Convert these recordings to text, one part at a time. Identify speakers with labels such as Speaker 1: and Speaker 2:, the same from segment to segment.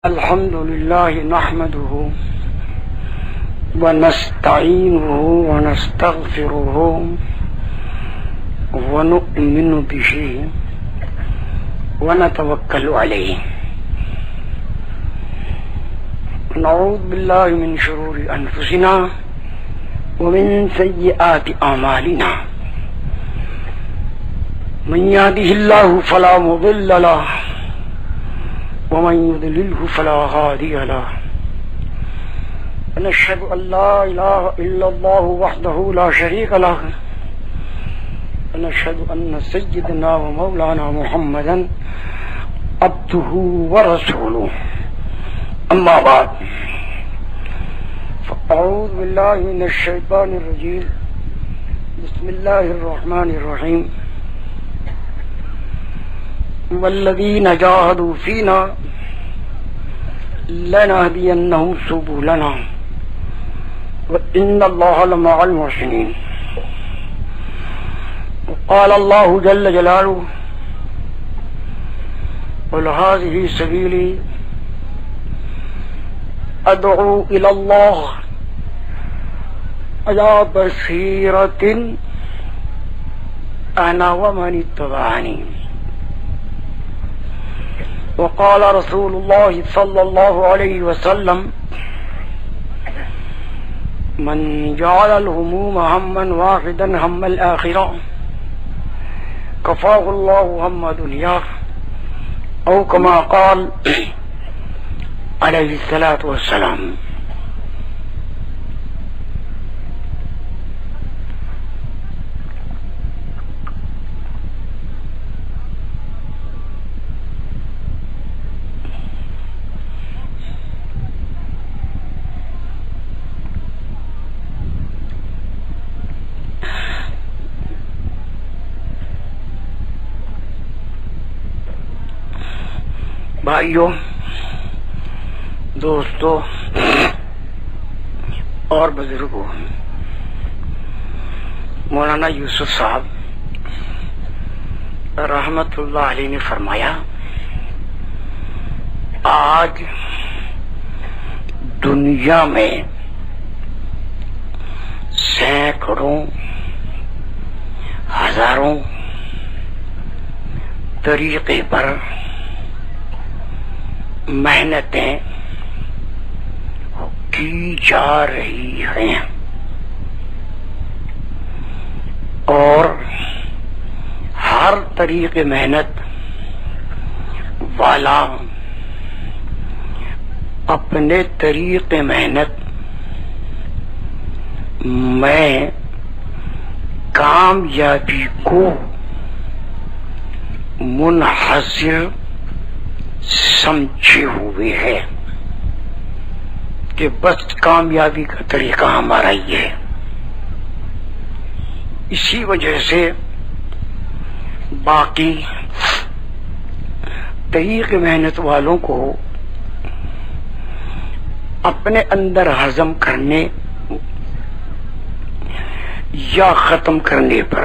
Speaker 1: الحمد لله نحمده ونستعينه ونستغفره ونؤمن به ونتوكل عليه ونعوذ بالله من شرور أنفسنا ومن سيئات أعمالنا من يهده الله فلا مضل له ومن يضلله فلا هادي له ونشهد أن لا إله إلا الله وحده لا شريك له ونشهد أن سيدنا ومولانا محمدا عبده ورسوله أما بعد فأعوذ بالله من الشيطان الرجيم بسم الله الرحمن الرحيم والذين جاهدوا فينا لنهدينهم سبلنا وإن الله لمع المحسنين. وقال الله جل جلاله قل هذه سبيلي أدعو إلى الله على بصيرة أنا ومن اتبعني. وقال رسول الله صلى الله عليه وسلم من جعل الهموم هما واحدا هم الآخرة كفاه الله هم دنياه أو كما قال عليه الصلاة والسلام. بھائیوں، دوستوں اور بزرگوں، مولانا یوسف صاحب رحمت اللہ علیہ نے فرمایا آج دنیا میں سینکڑوں ہزاروں طریقے پر محنتیں کی جا رہی ہیں اور ہر طریقے محنت والا اپنے طریقے محنت میں کامیابی کو منحصر سمجھے ہوئے ہے کہ بس کامیابی کا طریقہ ہمارا یہ ہے. اسی وجہ سے باقی طریق محنت والوں کو اپنے اندر ہضم کرنے یا ختم کرنے پر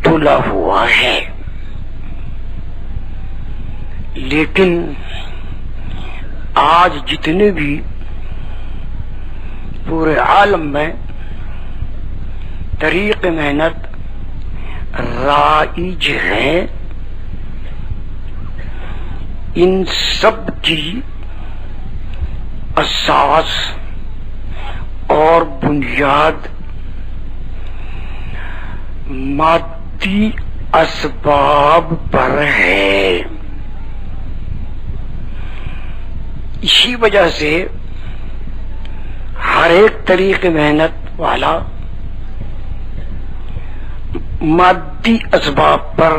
Speaker 1: تلا ہوا ہے. لیکن آج جتنے بھی پورے عالم میں طریق محنت رائج ہے، ان سب کی اساس اور بنیاد مادی اسباب پر ہے. اسی وجہ سے ہر ایک طریقے محنت والا مادی اسباب پر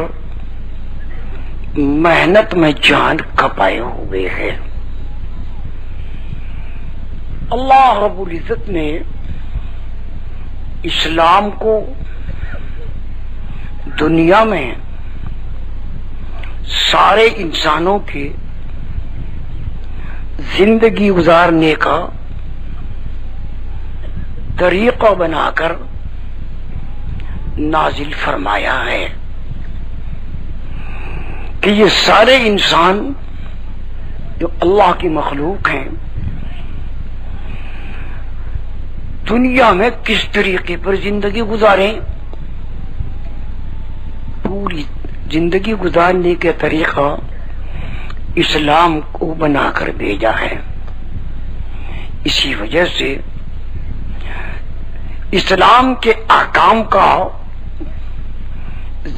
Speaker 1: محنت میں جان کھپائے ہوئے ہیں. اللہ رب العزت نے اسلام کو دنیا میں سارے انسانوں کے زندگی گزارنے کا طریقہ بنا کر نازل فرمایا ہے کہ یہ سارے انسان جو اللہ کی مخلوق ہیں دنیا میں کس طریقے پر زندگی گزاریں. پوری زندگی گزارنے کے طریقہ اسلام کو بنا کر بھیجا ہے. اسی وجہ سے اسلام کے احکام کا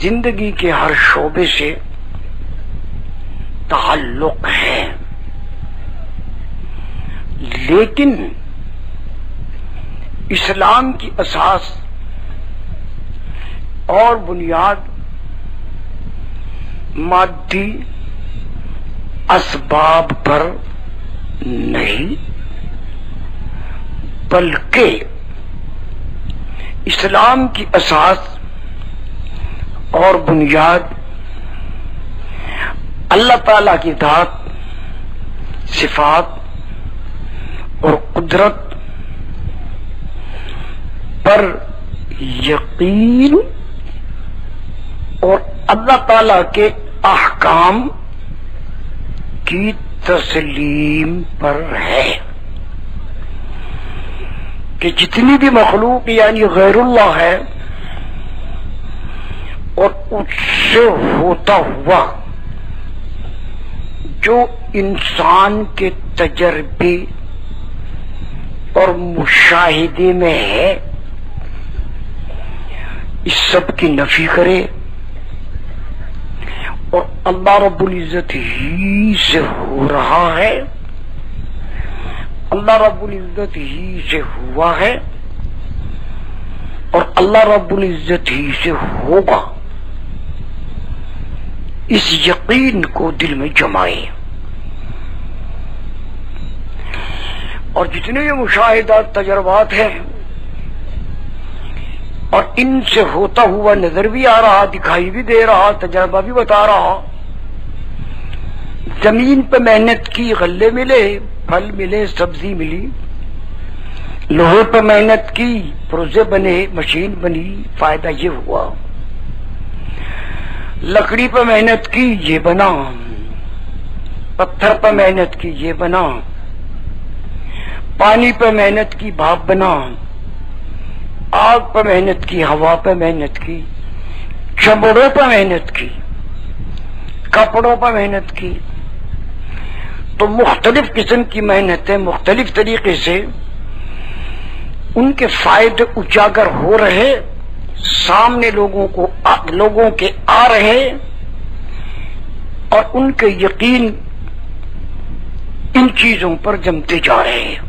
Speaker 1: زندگی کے ہر شعبے سے تعلق ہے. لیکن اسلام کی اساس اور بنیاد مادی اسباب پر نہیں بلکہ اسلام کی اساس اور بنیاد اللہ تعالی کی ذات، صفات اور قدرت پر یقین اور اللہ تعالی کے احکام کی تسلیم پر ہے کہ جتنی بھی مخلوق یعنی غیر اللہ ہے اور اس سے ہوتا ہوا جو انسان کے تجربے اور مشاہدے میں ہے اس سب کی نفی کرے اور اللہ رب العزت ہی سے ہو رہا ہے، اللہ رب العزت ہی سے ہوا ہے اور اللہ رب العزت ہی سے ہوگا، اس یقین کو دل میں جمائے. اور جتنے یہ مشاہدات تجربات ہیں اور ان سے ہوتا ہوا نظر بھی آ رہا، دکھائی بھی دے رہا، تجربہ بھی بتا رہا، زمین پہ محنت کی، غلے ملے، پھل ملے، سبزی ملی، لوہے پہ محنت کی، پروزے بنے، مشین بنی، فائدہ یہ ہوا، لکڑی پہ محنت کی یہ بنا، پتھر پہ محنت کی یہ بنا، پانی پہ محنت کی بھاپ بنا، آگ پہ محنت کی، ہوا پہ محنت کی، چمڑوں پہ محنت کی، کپڑوں پہ محنت کی. تو مختلف قسم کی محنتیں مختلف طریقے سے ان کے فائدے اجاگر ہو رہے، سامنے لوگوں کے آ رہے اور ان کے یقین ان چیزوں پر جمتے جا رہے ہیں.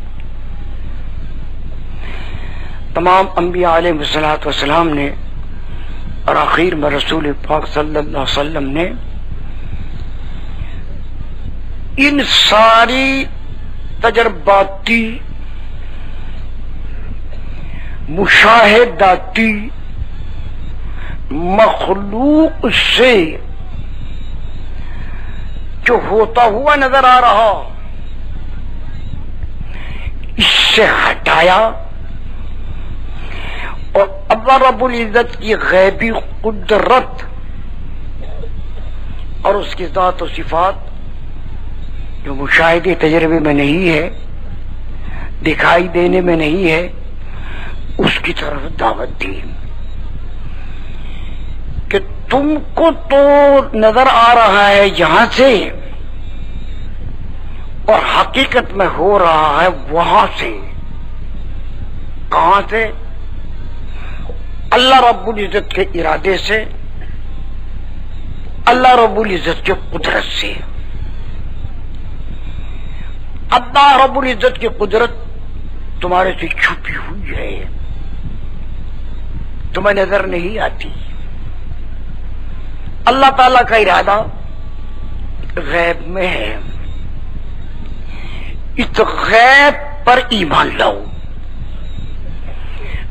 Speaker 1: تمام انبیاء علیہ الصلوۃ والسلام نے اور آخر میں رسول پاک صلی اللہ علیہ وسلم نے ان ساری تجرباتی مشاہداتی مخلوق سے جو ہوتا ہوا نظر آ رہا اس سے ہٹایا اور اللہ رب العزت کی غیبی قدرت اور اس کی ذات و صفات جو مشاہدے تجربے میں نہیں ہے، دکھائی دینے میں نہیں ہے، اس کی طرف دعوت دی کہ تم کو تو نظر آ رہا ہے یہاں سے اور حقیقت میں ہو رہا ہے وہاں سے. کہاں سے؟ اللہ رب العزت کے ارادے سے، اللہ رب العزت کے قدرت سے. اللہ رب العزت کی قدرت تمہارے سے چھپی ہوئی ہے، تمہیں نظر نہیں آتی. اللہ تعالی کا ارادہ غیب میں ہے. اس غیب پر ایمان لاؤ.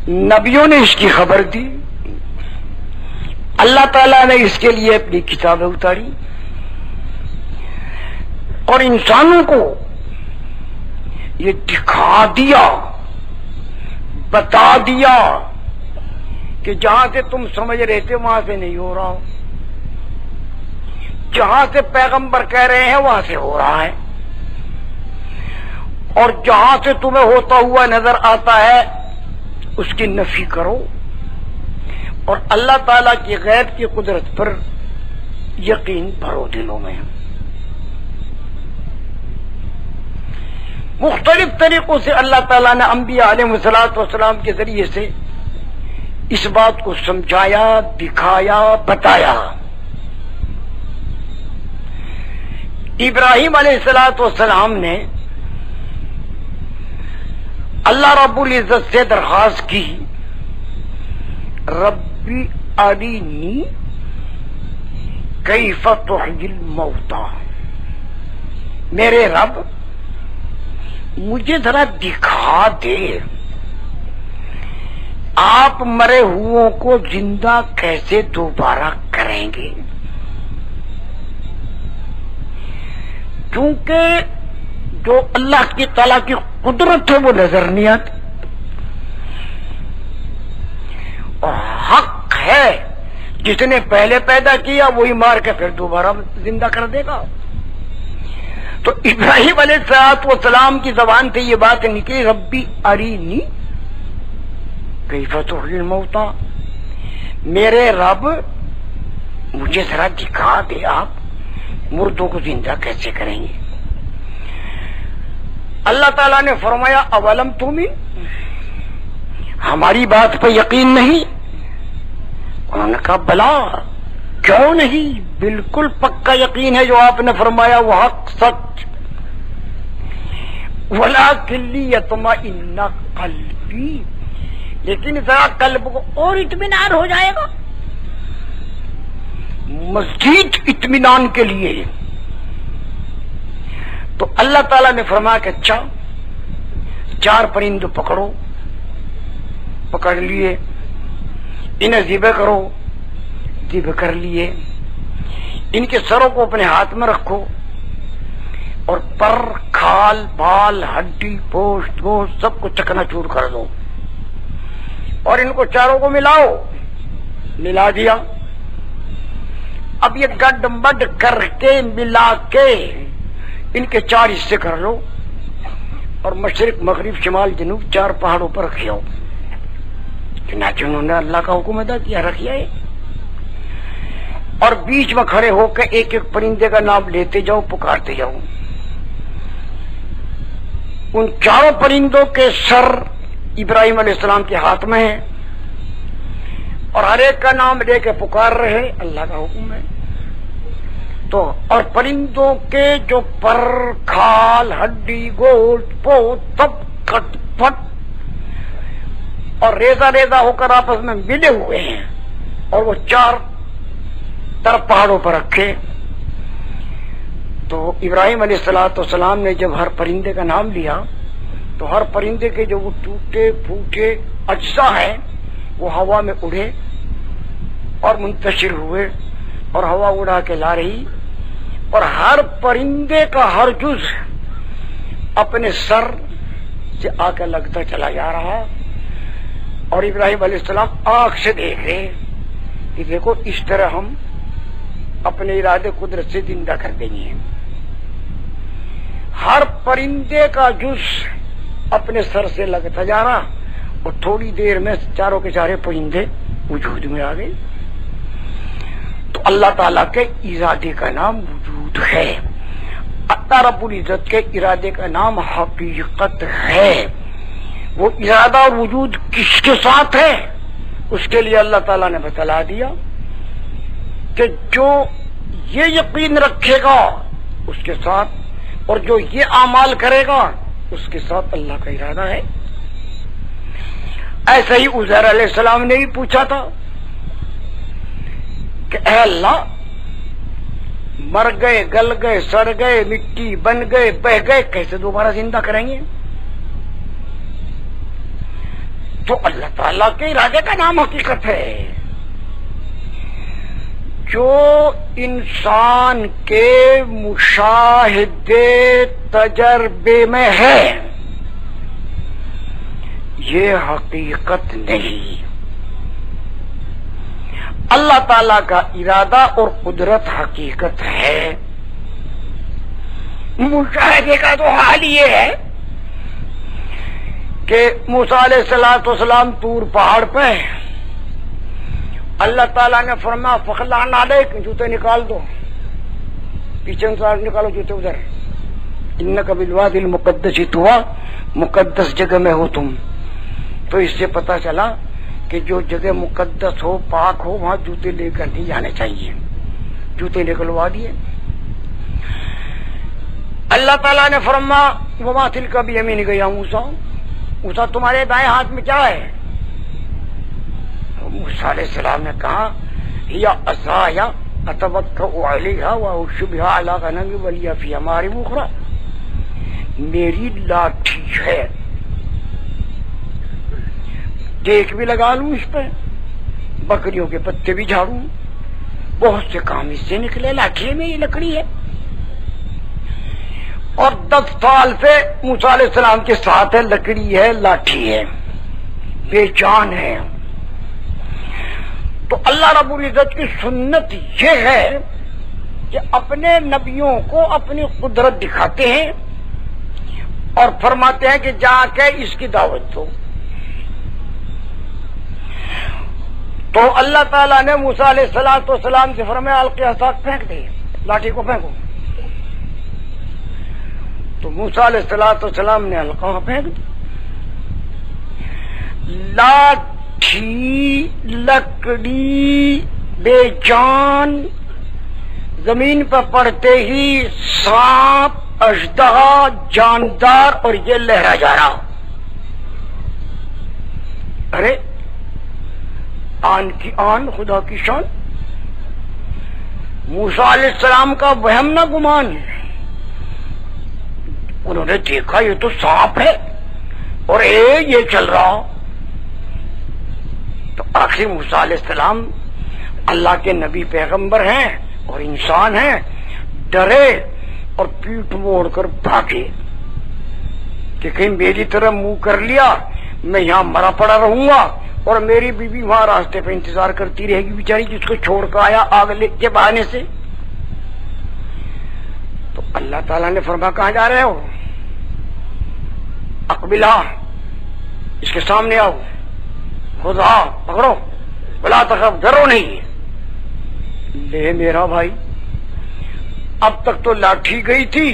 Speaker 1: نبیوں نے اس کی خبر دی، اللہ تعالیٰ نے اس کے لیے اپنی کتابیں اتاری اور انسانوں کو یہ دکھا دیا، بتا دیا کہ جہاں سے تم سمجھ رہے تھے وہاں سے نہیں ہو رہا، جہاں سے پیغمبر کہہ رہے ہیں وہاں سے ہو رہا ہے. اور جہاں سے تمہیں ہوتا ہوا نظر آتا ہے اس کی نفی کرو، اور اللہ تعالی کی غیب کی قدرت پر یقین بھرو دلوں میں۔ مختلف طریقوں سے اللہ تعالیٰ نے انبیاء علیہ الصلوۃ والسلام کے ذریعے سے اس بات کو سمجھایا، دکھایا، بتایا۔ ابراہیم علیہ الصلوۃ والسلام نے اللہ رب العزت سے درخواست کی، ربی ارینی کیف تحیی الموتی، میرے رب مجھے ذرا دکھا دے آپ مرے ہوئوں کو زندہ کیسے دوبارہ کریں گے، کیونکہ جو اللہ کی تعالیٰ کی قدرت ہے وہ نظر نہیں آتی، اور حق ہے جس نے پہلے پیدا کیا وہی مار کے پھر دوبارہ زندہ کر دے گا۔ تو ابراہیم علیہ السلام کی زبان سے یہ بات نکلی، ربی ارینی کیف تحیی الموتی، میرے رب مجھے ذرا دکھا دے آپ مردوں کو زندہ کیسے کریں گے۔ اللہ تعالیٰ نے فرمایا اولم تؤمن، ہماری بات پہ یقین نہیں؟ انہوں نے کہا بلا، کیوں نہیں، بالکل پکا یقین ہے جو آپ نے فرمایا وہ حق سچ، ولکن لیطمئن قلبی، لیکن ذرا قلب کو اور اطمینان ہو جائے گا، مزید اطمینان کے لیے۔ تو اللہ تعالیٰ نے فرمایا کہ اچھا 4 پرندے پکڑو، پکڑ لیے، انہیں ذبح کرو، ذبح کر لیے، ان کے سروں کو اپنے ہاتھ میں رکھو، اور پر، کھال، بال، ہڈی، پوست، گوشت سب کو چکنا چور کر دو، اور ان کو چاروں کو ملاؤ، ملا دیا۔ اب یہ گڈ مڈ کر کے ملا کے ان کے 4 حصے کر لو، اور مشرق مغرب شمال جنوب 4 پہاڑوں پر رکھیاؤ، چنانچہ انہوں نے اللہ کا حکم ادا کیا، رکھیا ہے، اور بیچ میں کھڑے ہو کے ایک ایک پرندے کا نام لیتے جاؤ، پکارتے جاؤ۔ ان 4 پرندوں کے سر ابراہیم علیہ السلام کے ہاتھ میں ہیں، اور ہر ایک کا نام لے کے پکار رہے، اللہ کا حکم ہے۔ تو اور پرندوں کے جو پر، کھال، ہڈی، گوشت، پوست سب کٹ پٹ اور ریزہ ریزہ ہو کر آپس میں ملے ہوئے ہیں، اور وہ 4 طرف پہاڑوں پر رکھے۔ تو ابراہیم علیہ السلام نے جب ہر پرندے کا نام لیا تو ہر پرندے کے جو وہ ٹوٹے پھوٹے اجزاء ہیں وہ ہوا میں اڑے اور منتشر ہوئے، اور ہوا اڑا کے لا رہی، اور ہر پرندے کا ہر جز اپنے سر سے آ کے لگتا چلا جا رہا، اور ابراہیم علیہ السلام آنکھ سے دیکھ رہے کہ دیکھو اس طرح ہم اپنے ارادے قدرت سے زندہ کر دیں گے۔ ہر پرندے کا جز اپنے سر سے لگتا جا رہا، اور تھوڑی دیر میں چاروں کے چارے پرندے وجود میں آ گئے۔ تو اللہ تعالیٰ کے ارادے کا نام وجود ہے، اللہ رب العزت کے ارادے کا نام حقیقت ہے۔ وہ ارادہ اور وجود کس کے ساتھ ہے اس کے لیے اللہ تعالیٰ نے بتلا دیا کہ جو یہ یقین رکھے گا اس کے ساتھ، اور جو یہ اعمال کرے گا اس کے ساتھ اللہ کا ارادہ ہے۔ ایسے ہی عزیر علیہ السلام نے بھی پوچھا تھا کہ اے اللہ، مر گئے، گل گئے، سڑ گئے، مٹی بن گئے، بہ گئے، کیسے دوبارہ زندہ کریں گے؟ تو اللہ تعالیٰ کے ارادے کا نام حقیقت ہے۔ جو انسان کے مشاہدے تجربے میں ہے یہ حقیقت نہیں، اللہ تعالی کا ارادہ اور قدرت حقیقت ہے۔ مشاہدے کا تو حال یہ ہے کہ موسیٰ علیہ السلام طور پہاڑ پہ، اللہ تعالیٰ نے فرمایا فخلعنا علیک، جوتے نکال دو، پیچھے سے نکالو جوتے ادھر، انک بالوادی المقدس طویٰ، مقدس جگہ میں ہو تم۔ تو اس سے پتہ چلا کہ جو جگہ مقدس ہو، پاک ہو، وہاں جوتے لے کر نہیں جانے چاہیے، جوتے نکلوا دیے۔ اللہ تعالیٰ نے فرمایا وما تلک بیمینک یا موسیٰ، موسیٰ تمہارے دائیں ہاتھ میں کیا ہے؟ موسیٰ علیہ السلام نے کہا یا عصای اتوکأ علیہا واحش بہا علی غنمی ولی فیہا مآرب اخری، میری لاٹھی ہے، ٹیک بھی لگا لوں اس پہ، بکریوں کے پتے بھی جھاڑوں، بہت سے کام اس سے نکلے، لاٹھی میں یہ لکڑی ہے۔ اور 10 سال سے موسیٰ علیہ السلام کے ساتھ ہے، لکڑی ہے، لاٹھی ہے، بے جان ہے۔ تو اللہ رب العزت کی سنت یہ ہے کہ اپنے نبیوں کو اپنی قدرت دکھاتے ہیں اور فرماتے ہیں کہ جا کے اس کی دعوت دو۔ تو اللہ تعالیٰ نے موسیٰ علیہ السلام سے فرمایا القی عصاک، پھینک دے، لاٹھی کو پھینکو۔ تو موسیٰ علیہ السلام نے القا پھینک دی، لاٹھی لکڑی بے جان زمین پر پڑتے ہی سانپ، اژدہا، جاندار، اور یہ لہرا جا رہا۔ ارے آن کی آن، خدا کی شان، موسیٰ علیہ السلام کا وہم نہ گمان، انہوں نے دیکھا یہ تو سانپ ہے اور یہ چل رہا۔ تو آخر موسیٰ علیہ السلام اللہ کے نبی پیغمبر ہیں اور انسان ہیں، ڈرے اور پیٹ موڑ کر بھاگے کہ کہیں میری طرف منہ کر لیا میں یہاں مرا پڑا رہوں گا اور میری بیوی وہاں راستے پہ انتظار کرتی رہے گی بیچاری، جس کو چھوڑ کر آیا آگ لے کے بہانے سے۔ تو اللہ تعالیٰ نے فرمایا کہاں جا رہے ہو؟ اقبلہ، اس کے سامنے آؤ، خدا پکڑو، بلا تخف، ڈرو نہیں۔ لے میرا بھائی، اب تک تو لاٹھی گئی تھی،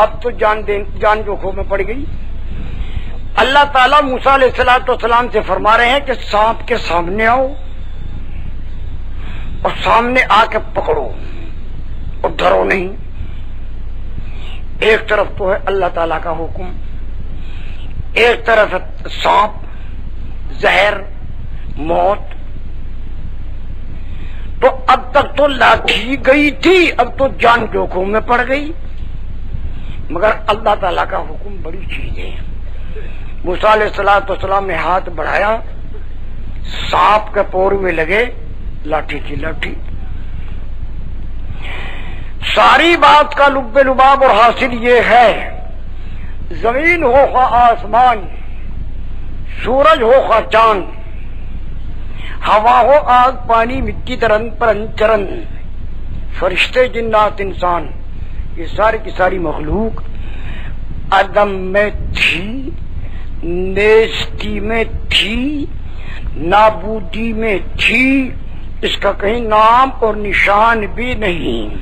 Speaker 1: اب تو جان جوکھوں میں پڑ گئی۔ اللہ تعالیٰ موسیٰ علیہ السلام سے فرما رہے ہیں کہ سانپ کے سامنے آؤ اور سامنے آ کے پکڑو اور ڈرو نہیں۔ ایک طرف تو ہے اللہ تعالیٰ کا حکم، ایک طرف ہے سانپ، زہر، موت۔ تو اب تک تو لاٹھی گئی تھی، اب تو جان جوکھوں میں پڑ گئی، مگر اللہ تعالیٰ کا حکم بڑی چیز ہے۔ موسیٰ علیہ السلام نے ہاتھ بڑھایا، سانپ کے پور میں لگے، لاٹھی کی لاٹھی۔ ساری بات کا لب لباب اور حاصل یہ ہے، زمین ہو خواہ آسمان، سورج ہو خواہ چاند، ہوا ہو آگ پانی مٹی ترن پرن چرن، فرشتے جنات انسان، یہ ساری کی ساری مخلوق عدم میں تھی، نیستی میں تھی، نابودی میں تھی، اس کا کہیں نام اور نشان بھی نہیں،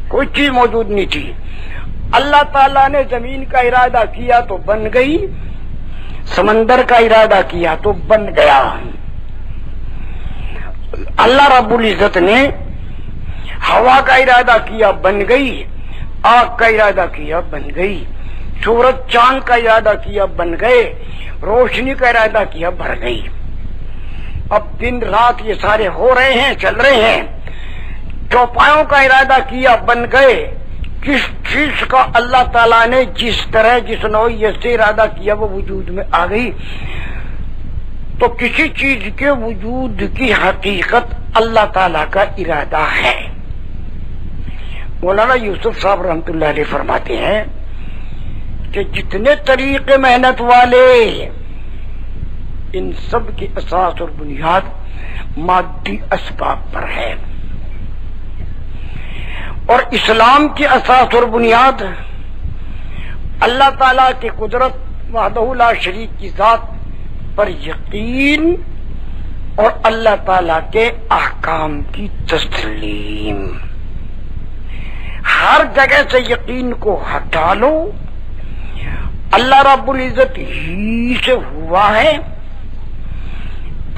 Speaker 1: کوئی چیز موجود نہیں تھی۔ اللہ تعالیٰ نے زمین کا ارادہ کیا تو بن گئی، سمندر کا ارادہ کیا تو بن گیا۔ اللہ رب العزت نے ہوا کا ارادہ کیا بن گئی، آگ کا ارادہ کیا بن گئی، سورج چاند کا ارادہ کیا بن گئے، روشنی کا ارادہ کیا بڑھ گئی۔ اب دن رات یہ سارے ہو رہے ہیں، چل رہے ہیں، چوپایوں کا ارادہ کیا بن گئے۔ کس چیز کا اللہ تعالیٰ نے جس طرح جس نوعیت سے ارادہ کیا وہ وجود میں آ گئی۔ تو کسی چیز کے وجود کی حقیقت اللہ تعالیٰ کا ارادہ ہے۔ مولانا یوسف صاحب رحمۃ اللہ علیہ فرماتے ہیں کہ جتنے طریقے محنت والے، ان سب کی اساس اور بنیاد مادی اسباب پر ہے، اور اسلام کی اساس اور بنیاد اللہ تعالیٰ کی قدرت وحدہ لا شریک کی ذات پر یقین اور اللہ تعالیٰ کے احکام کی تسلیم. ہر جگہ سے یقین کو ہٹا لو. اللہ رب العزت ہی سے ہوا ہے،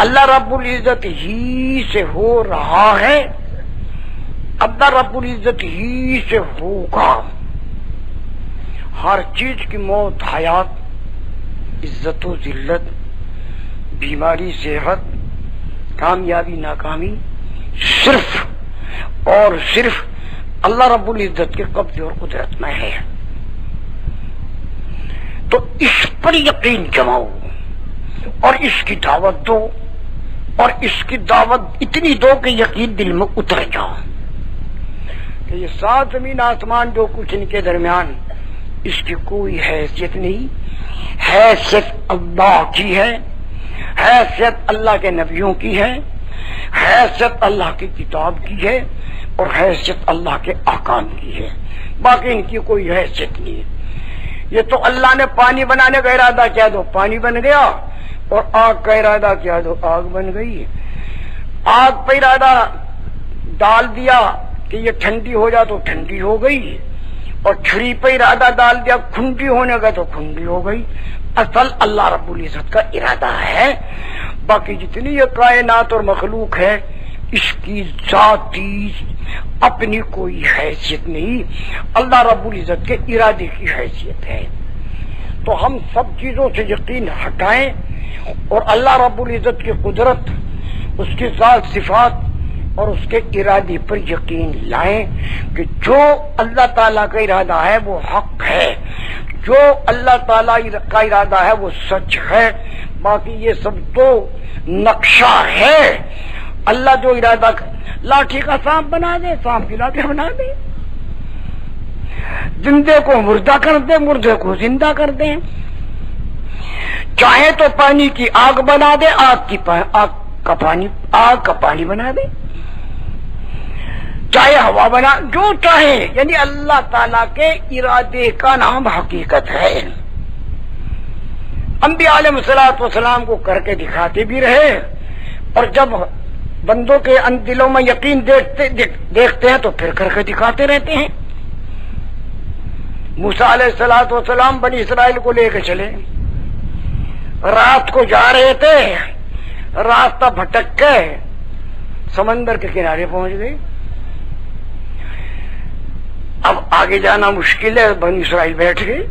Speaker 1: اللہ رب العزت ہی سے ہو رہا ہے، اللہ رب العزت ہی سے ہوگا. ہر چیز کی موت، حیات، عزت و ذلت، بیماری، صحت، کامیابی، ناکامی صرف اور صرف اللہ رب العزت کے قبضے اور قدرت میں ہے. تو اس پر یقین جماؤ اور اس کی دعوت دو، اور اس کی دعوت اتنی دو کہ یقین دل میں اتر جاؤ کہ یہ سات زمین آسمان جو کچھ ان کے درمیان، اس کی کوئی حیثیت نہیں. حیثیت اللہ کی ہے، حیثیت اللہ کے نبیوں کی ہے، حیثیت اللہ کی کتاب کی ہے، اور حیثیت اللہ کے احکام کی ہے. باقی ان کی کوئی حیثیت نہیں ہے. یہ تو اللہ نے پانی بنانے کا ارادہ کیا تو پانی بن گیا، اور آگ کا ارادہ کیا تو آگ بن گئی. آگ پہ ارادہ ڈال دیا کہ یہ ٹھنڈی ہو جا تو ٹھنڈی ہو گئی، اور چھری پہ ارادہ ڈال دیا کھنڈی ہونے کا تو کھنڈی ہو گئی. اصل اللہ رب العزت کا ارادہ ہے. باقی جتنی یہ کائنات اور مخلوق ہے اس کی ذاتی اپنی کوئی حیثیت نہیں، اللہ رب العزت کے ارادے کی حیثیت ہے. تو ہم سب چیزوں سے یقین ہٹائیں اور اللہ رب العزت کی قدرت، اس کی ذات، صفات اور اس کے ارادے پر یقین لائیں کہ جو اللہ تعالیٰ کا ارادہ ہے وہ حق ہے، جو اللہ تعالیٰ کا ارادہ ہے وہ سچ ہے. باقی یہ سب تو نقشہ ہے. اللہ جو ارادہ لاٹھی کا سانپ بنا دے، سانپ کی لاٹھی بنا دے. زندے کو مردہ کر دے، مردے کو زندہ کر دے. چاہے تو پانی کی آگ بنا دے، آگ کا پانی بنا دے. چاہے ہوا بنا، جو چاہے. یعنی اللہ تعالی کے ارادے کا نام حقیقت ہے. انبیاء علیہ الصلوۃ والسلام کو کر کے دکھاتے بھی رہے، اور جب بندوں کے دلوں میں یقین دیکھتے ہیں تو پھر کر کے دکھاتے رہتے ہیں. موسیٰ علیہ الصلوۃ والسلام بنی اسرائیل کو لے کے چلے، رات کو جا رہے تھے، راستہ بھٹک کے سمندر کے کنارے پہنچ گئے. اب آگے جانا مشکل ہے، بنی اسرائیل بیٹھ گئے.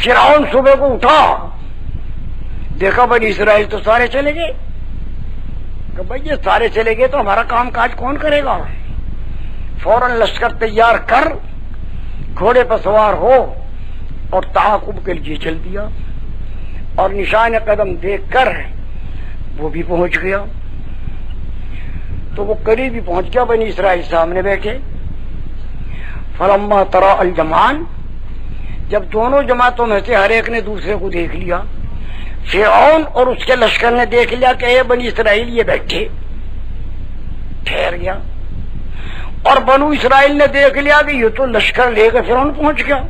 Speaker 1: فرعون صبح کو اٹھا، دیکھا بنی اسرائیل تو سارے چلے گئے. کہ بھائی یہ سارے چلے گئے تو ہمارا کام کاج کون کرے گا؟ فوراً لشکر تیار کر، گھوڑے پر سوار ہو اور تعاقب کے لیے چل دیا. اور نشان قدم دیکھ کر وہ بھی پہنچ گیا. تو وہ قریب ہی پہنچ گیا، بنی اسرائیل سامنے بیٹھے. فلما ترا الجمعان، جب دونوں جماعتوں میں سے ہر ایک نے دوسرے کو دیکھ لیا، فرعون اور اس کے لشکر نے دیکھ لیا کہ اے بنی اسرائیل یہ بیٹھے، ٹھہر گیا. اور بنو اسرائیل نے دیکھ لیا کہ یہ تو لشکر لے کر فرعون پہنچ گیا.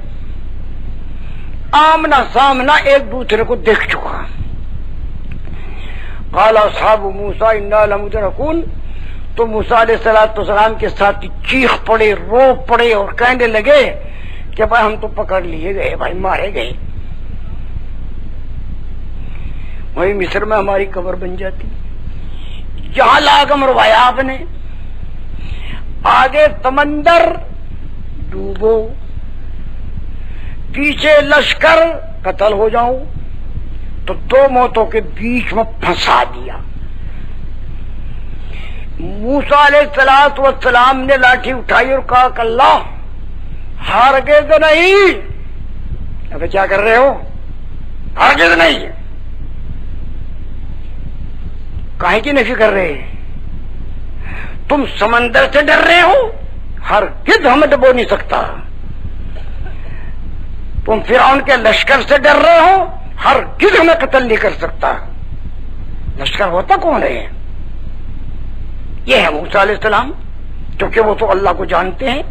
Speaker 1: آمنا سامنا ایک دوسرے کو دیکھ چکا. قال اصحاب موسیٰ انا لمدرکون، تو موسیٰ علیہ السلام کے ساتھ چیخ پڑے، رو پڑے اور کہنے لگے کہ بھائی ہم تو پکڑ لیے گئے، بھائی مارے گئے. وہی مصر میں ہماری قبر بن جاتی. جہاں لاگم مروایا آپ نے. آگے سمندر ڈوبو، پیچھے لشکر، قتل ہو جاؤں. تو دو موتوں کے بیچ میں پھنسا دیا. موسیٰ علیہ السلام نے لاٹھی اٹھائی اور کہا کہ اللہ ہرگز نہیں. ابھی کیا کر رہے ہو؟ ہرگز نہیں. کاہے کی نفی کر رہے ہیں؟ تم سمندر سے ڈر رہے ہو؟ ہرگز ہمیں ڈبو نہیں سکتا. تم فرعون کے لشکر سے ڈر رہے ہو؟ ہرگز ہمیں قتل نہیں کر سکتا. لشکر ہوتا کون ہے؟ یہ ہے موسیٰ علیہ السلام، کیونکہ وہ تو اللہ کو جانتے ہیں.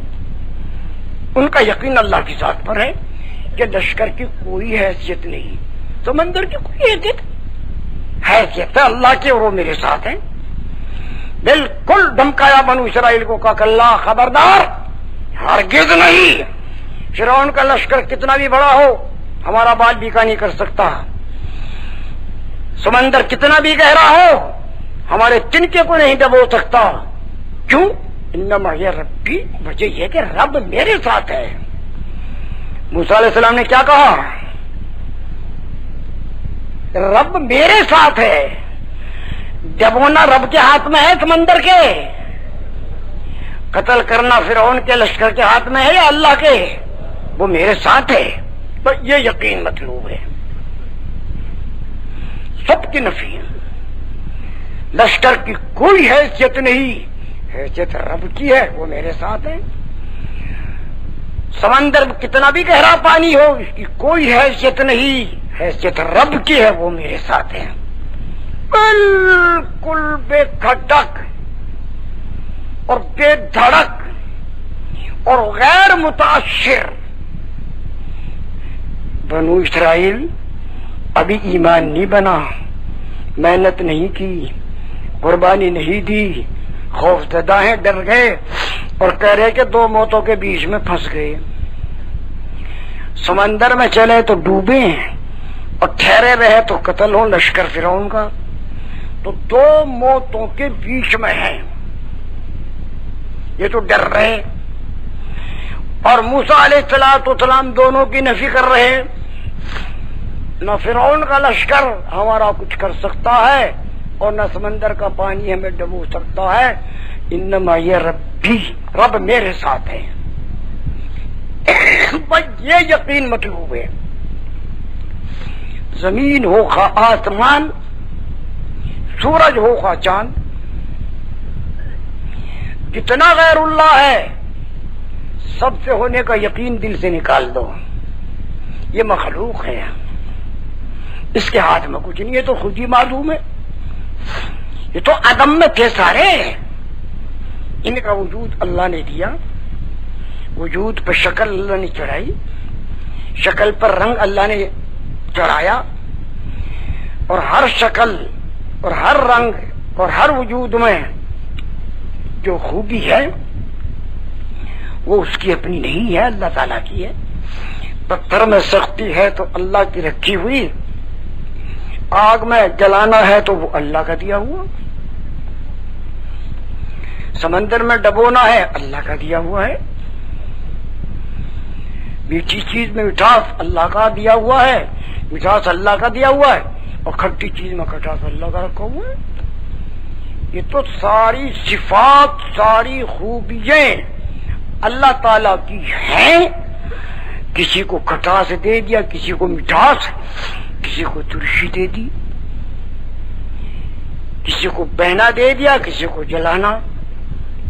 Speaker 1: ان کا یقین اللہ کی ذات پر ہے کہ لشکر کی کوئی حیثیت نہیں، سمندر کی کوئی حیثیت ہے اللہ کی، اور وہ میرے ساتھ ہیں۔ بالکل دھمکایا بنو اسرائیل کو، کہا کہ اللہ خبردار، ہرگز نہیں، فرعون کا لشکر کتنا بھی بڑا ہو ہمارا بال بیکا نہیں کر سکتا، سمندر کتنا بھی گہرا ہو ہمارے تنکے کو نہیں ڈبو سکتا۔ کیوں؟ انما یہ ربی، وجہ یہ کہ رب میرے ساتھ ہے۔ موسیٰ علیہ السلام نے کیا کہا؟ رب میرے ساتھ ہے۔ ڈبونا رب کے ہاتھ میں ہے سمندر کے، قتل کرنا فرعون کے لشکر کے ہاتھ میں ہے یا اللہ کے؟ وہ میرے ساتھ ہے۔ بس یہ یقین مطلوب ہے۔ سب کی نفی ہے، لشکر کی کوئی حیثیت نہیں، حیثیت رب کی ہے، وہ میرے ساتھ ہے۔ سمندر کتنا بھی گہرا پانی ہو اس کی کوئی حیثیت نہیں، حیثیت رب کی ہے، وہ میرے ساتھ ہے۔ بالکل بے کھٹک اور بے دھڑک اور غیر متاثر بنو اسرائیل ابھی ایمان نہیں بنا، محنت نہیں کی، قربانی نہیں دی، خوف زدہ ہیں، ڈر گئے اور کہہ رہے کہ دو موتوں کے بیچ میں پھنس گئے، سمندر میں چلے تو ڈوبے اور ٹھہرے رہے تو قتل ہو لشکر فرعون کا، تو دو موتوں کے بیچ میں ہیں، یہ تو ڈر رہے۔ اور موسیٰ علیہ السلام دونوں کی نفی کر رہے، نہ فرعون کا لشکر ہمارا کچھ کر سکتا ہے اور نہ سمندر کا پانی ہمیں ڈبو سکتا ہے، انما یہ ربی، رب میرے ساتھ ہے۔ بس یہ یقین مطلوب ہے۔ زمین ہو خواہ آسمان، سورج ہو خواہ چاند، جتنا غیر اللہ ہے سب سے ہونے کا یقین دل سے نکال دو، یہ مخلوق ہے، اس کے ہاتھ میں کچھ نہیں، یہ تو خود ہی معلوم ہے، یہ تو عدم میں تھے سارے، ان کا وجود اللہ نے دیا، وجود پر شکل اللہ نے چڑھائی، شکل پر رنگ اللہ نے چڑھایا، اور ہر شکل اور ہر رنگ اور ہر وجود میں جو خوبی ہے وہ اس کی اپنی نہیں ہے، اللہ تعالیٰ کی ہے۔ پتھر میں سختی ہے تو اللہ کی رکھی ہوئی، آگ میں جلانا ہے تو وہ اللہ کا دیا ہوا، سمندر میں ڈبونا ہے اللہ کا دیا ہوا ہے، میٹھی چیز میں مٹھاس اللہ کا دیا ہوا ہے، مٹھاس اللہ کا دیا ہوا ہے، اور کھٹی چیز میں کھٹاس اللہ کا رکھا ہوا ہے۔ یہ تو ساری صفات، ساری خوبیاں اللہ تعالی کی ہیں، کسی کو کھٹاس دے دیا، کسی کو مٹھاس، کسی کو ترشی دے دی، کسی کو بہنا دے دیا، کسی کو جلانا،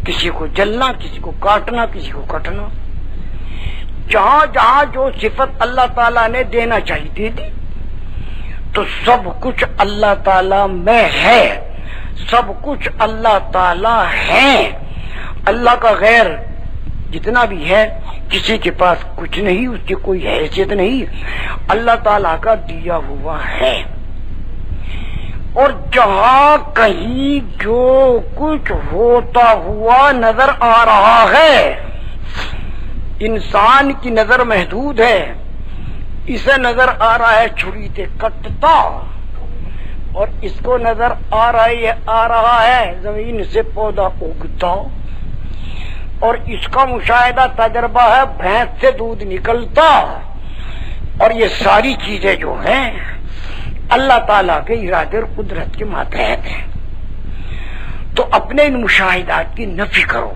Speaker 1: کسی کو جلنا، کسی کو کاٹنا، کسی کو کٹنا، جہاں جہاں جو صفت اللہ تعالیٰ نے دینا چاہیے دے دی۔ تو سب کچھ اللہ تعالیٰ میں ہے، سب کچھ اللہ تعالیٰ ہے، اللہ کا غیر جتنا بھی ہے کسی کے پاس کچھ نہیں، اس کی کوئی حیثیت نہیں، اللہ تعالیٰ کا دیا ہوا ہے۔ اور جہاں کہیں جو کچھ ہوتا ہوا نظر آ رہا ہے، انسان کی نظر محدود ہے، اسے نظر آ رہا ہے چھری سے کٹتا، اور اس کو نظر آ رہا ہے زمین سے پودا اگتا، اور اس کا مشاہدہ تجربہ ہے بھینس سے دودھ نکلتا، اور یہ ساری چیزیں جو ہیں اللہ تعالیٰ کے ارادے اور قدرت کے ماتحت ہیں۔ تو اپنے ان مشاہدات کی نفی کرو،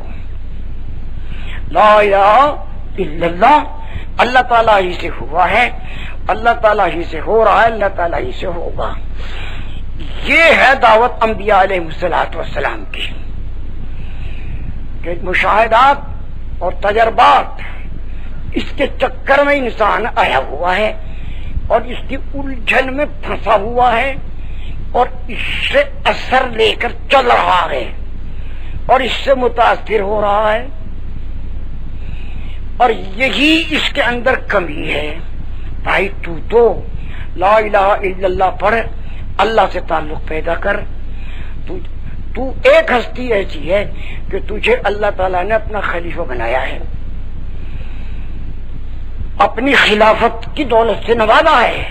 Speaker 1: لا الہ الا اللہ، اللہ تعالیٰ ہی سے ہوا ہے، اللہ تعالیٰ ہی سے ہو رہا ہے، اللہ تعالیٰ ہی سے ہوگا۔ یہ ہے دعوت انبیاء علیہ السلام کی، کہ مشاہدات اور تجربات اس کے چکر میں انسان آیا ہوا ہے اور اس کی الجھن میں پھنسا ہوا ہے، اور اس سے اثر لے کر چل رہا ہے اور اس سے متاثر ہو رہا ہے۔ اور یہی اس کے اندر کمی ہے. بھائی تو لا الہ الا اللہ پڑھ، اللہ سے تعلق پیدا کر. تو ایک ہستی ایسی ہے کہ تجھے اللہ تعالیٰ نے اپنا خلیفہ بنایا ہے، اپنی خلافت کی دولت سے نوازا ہے.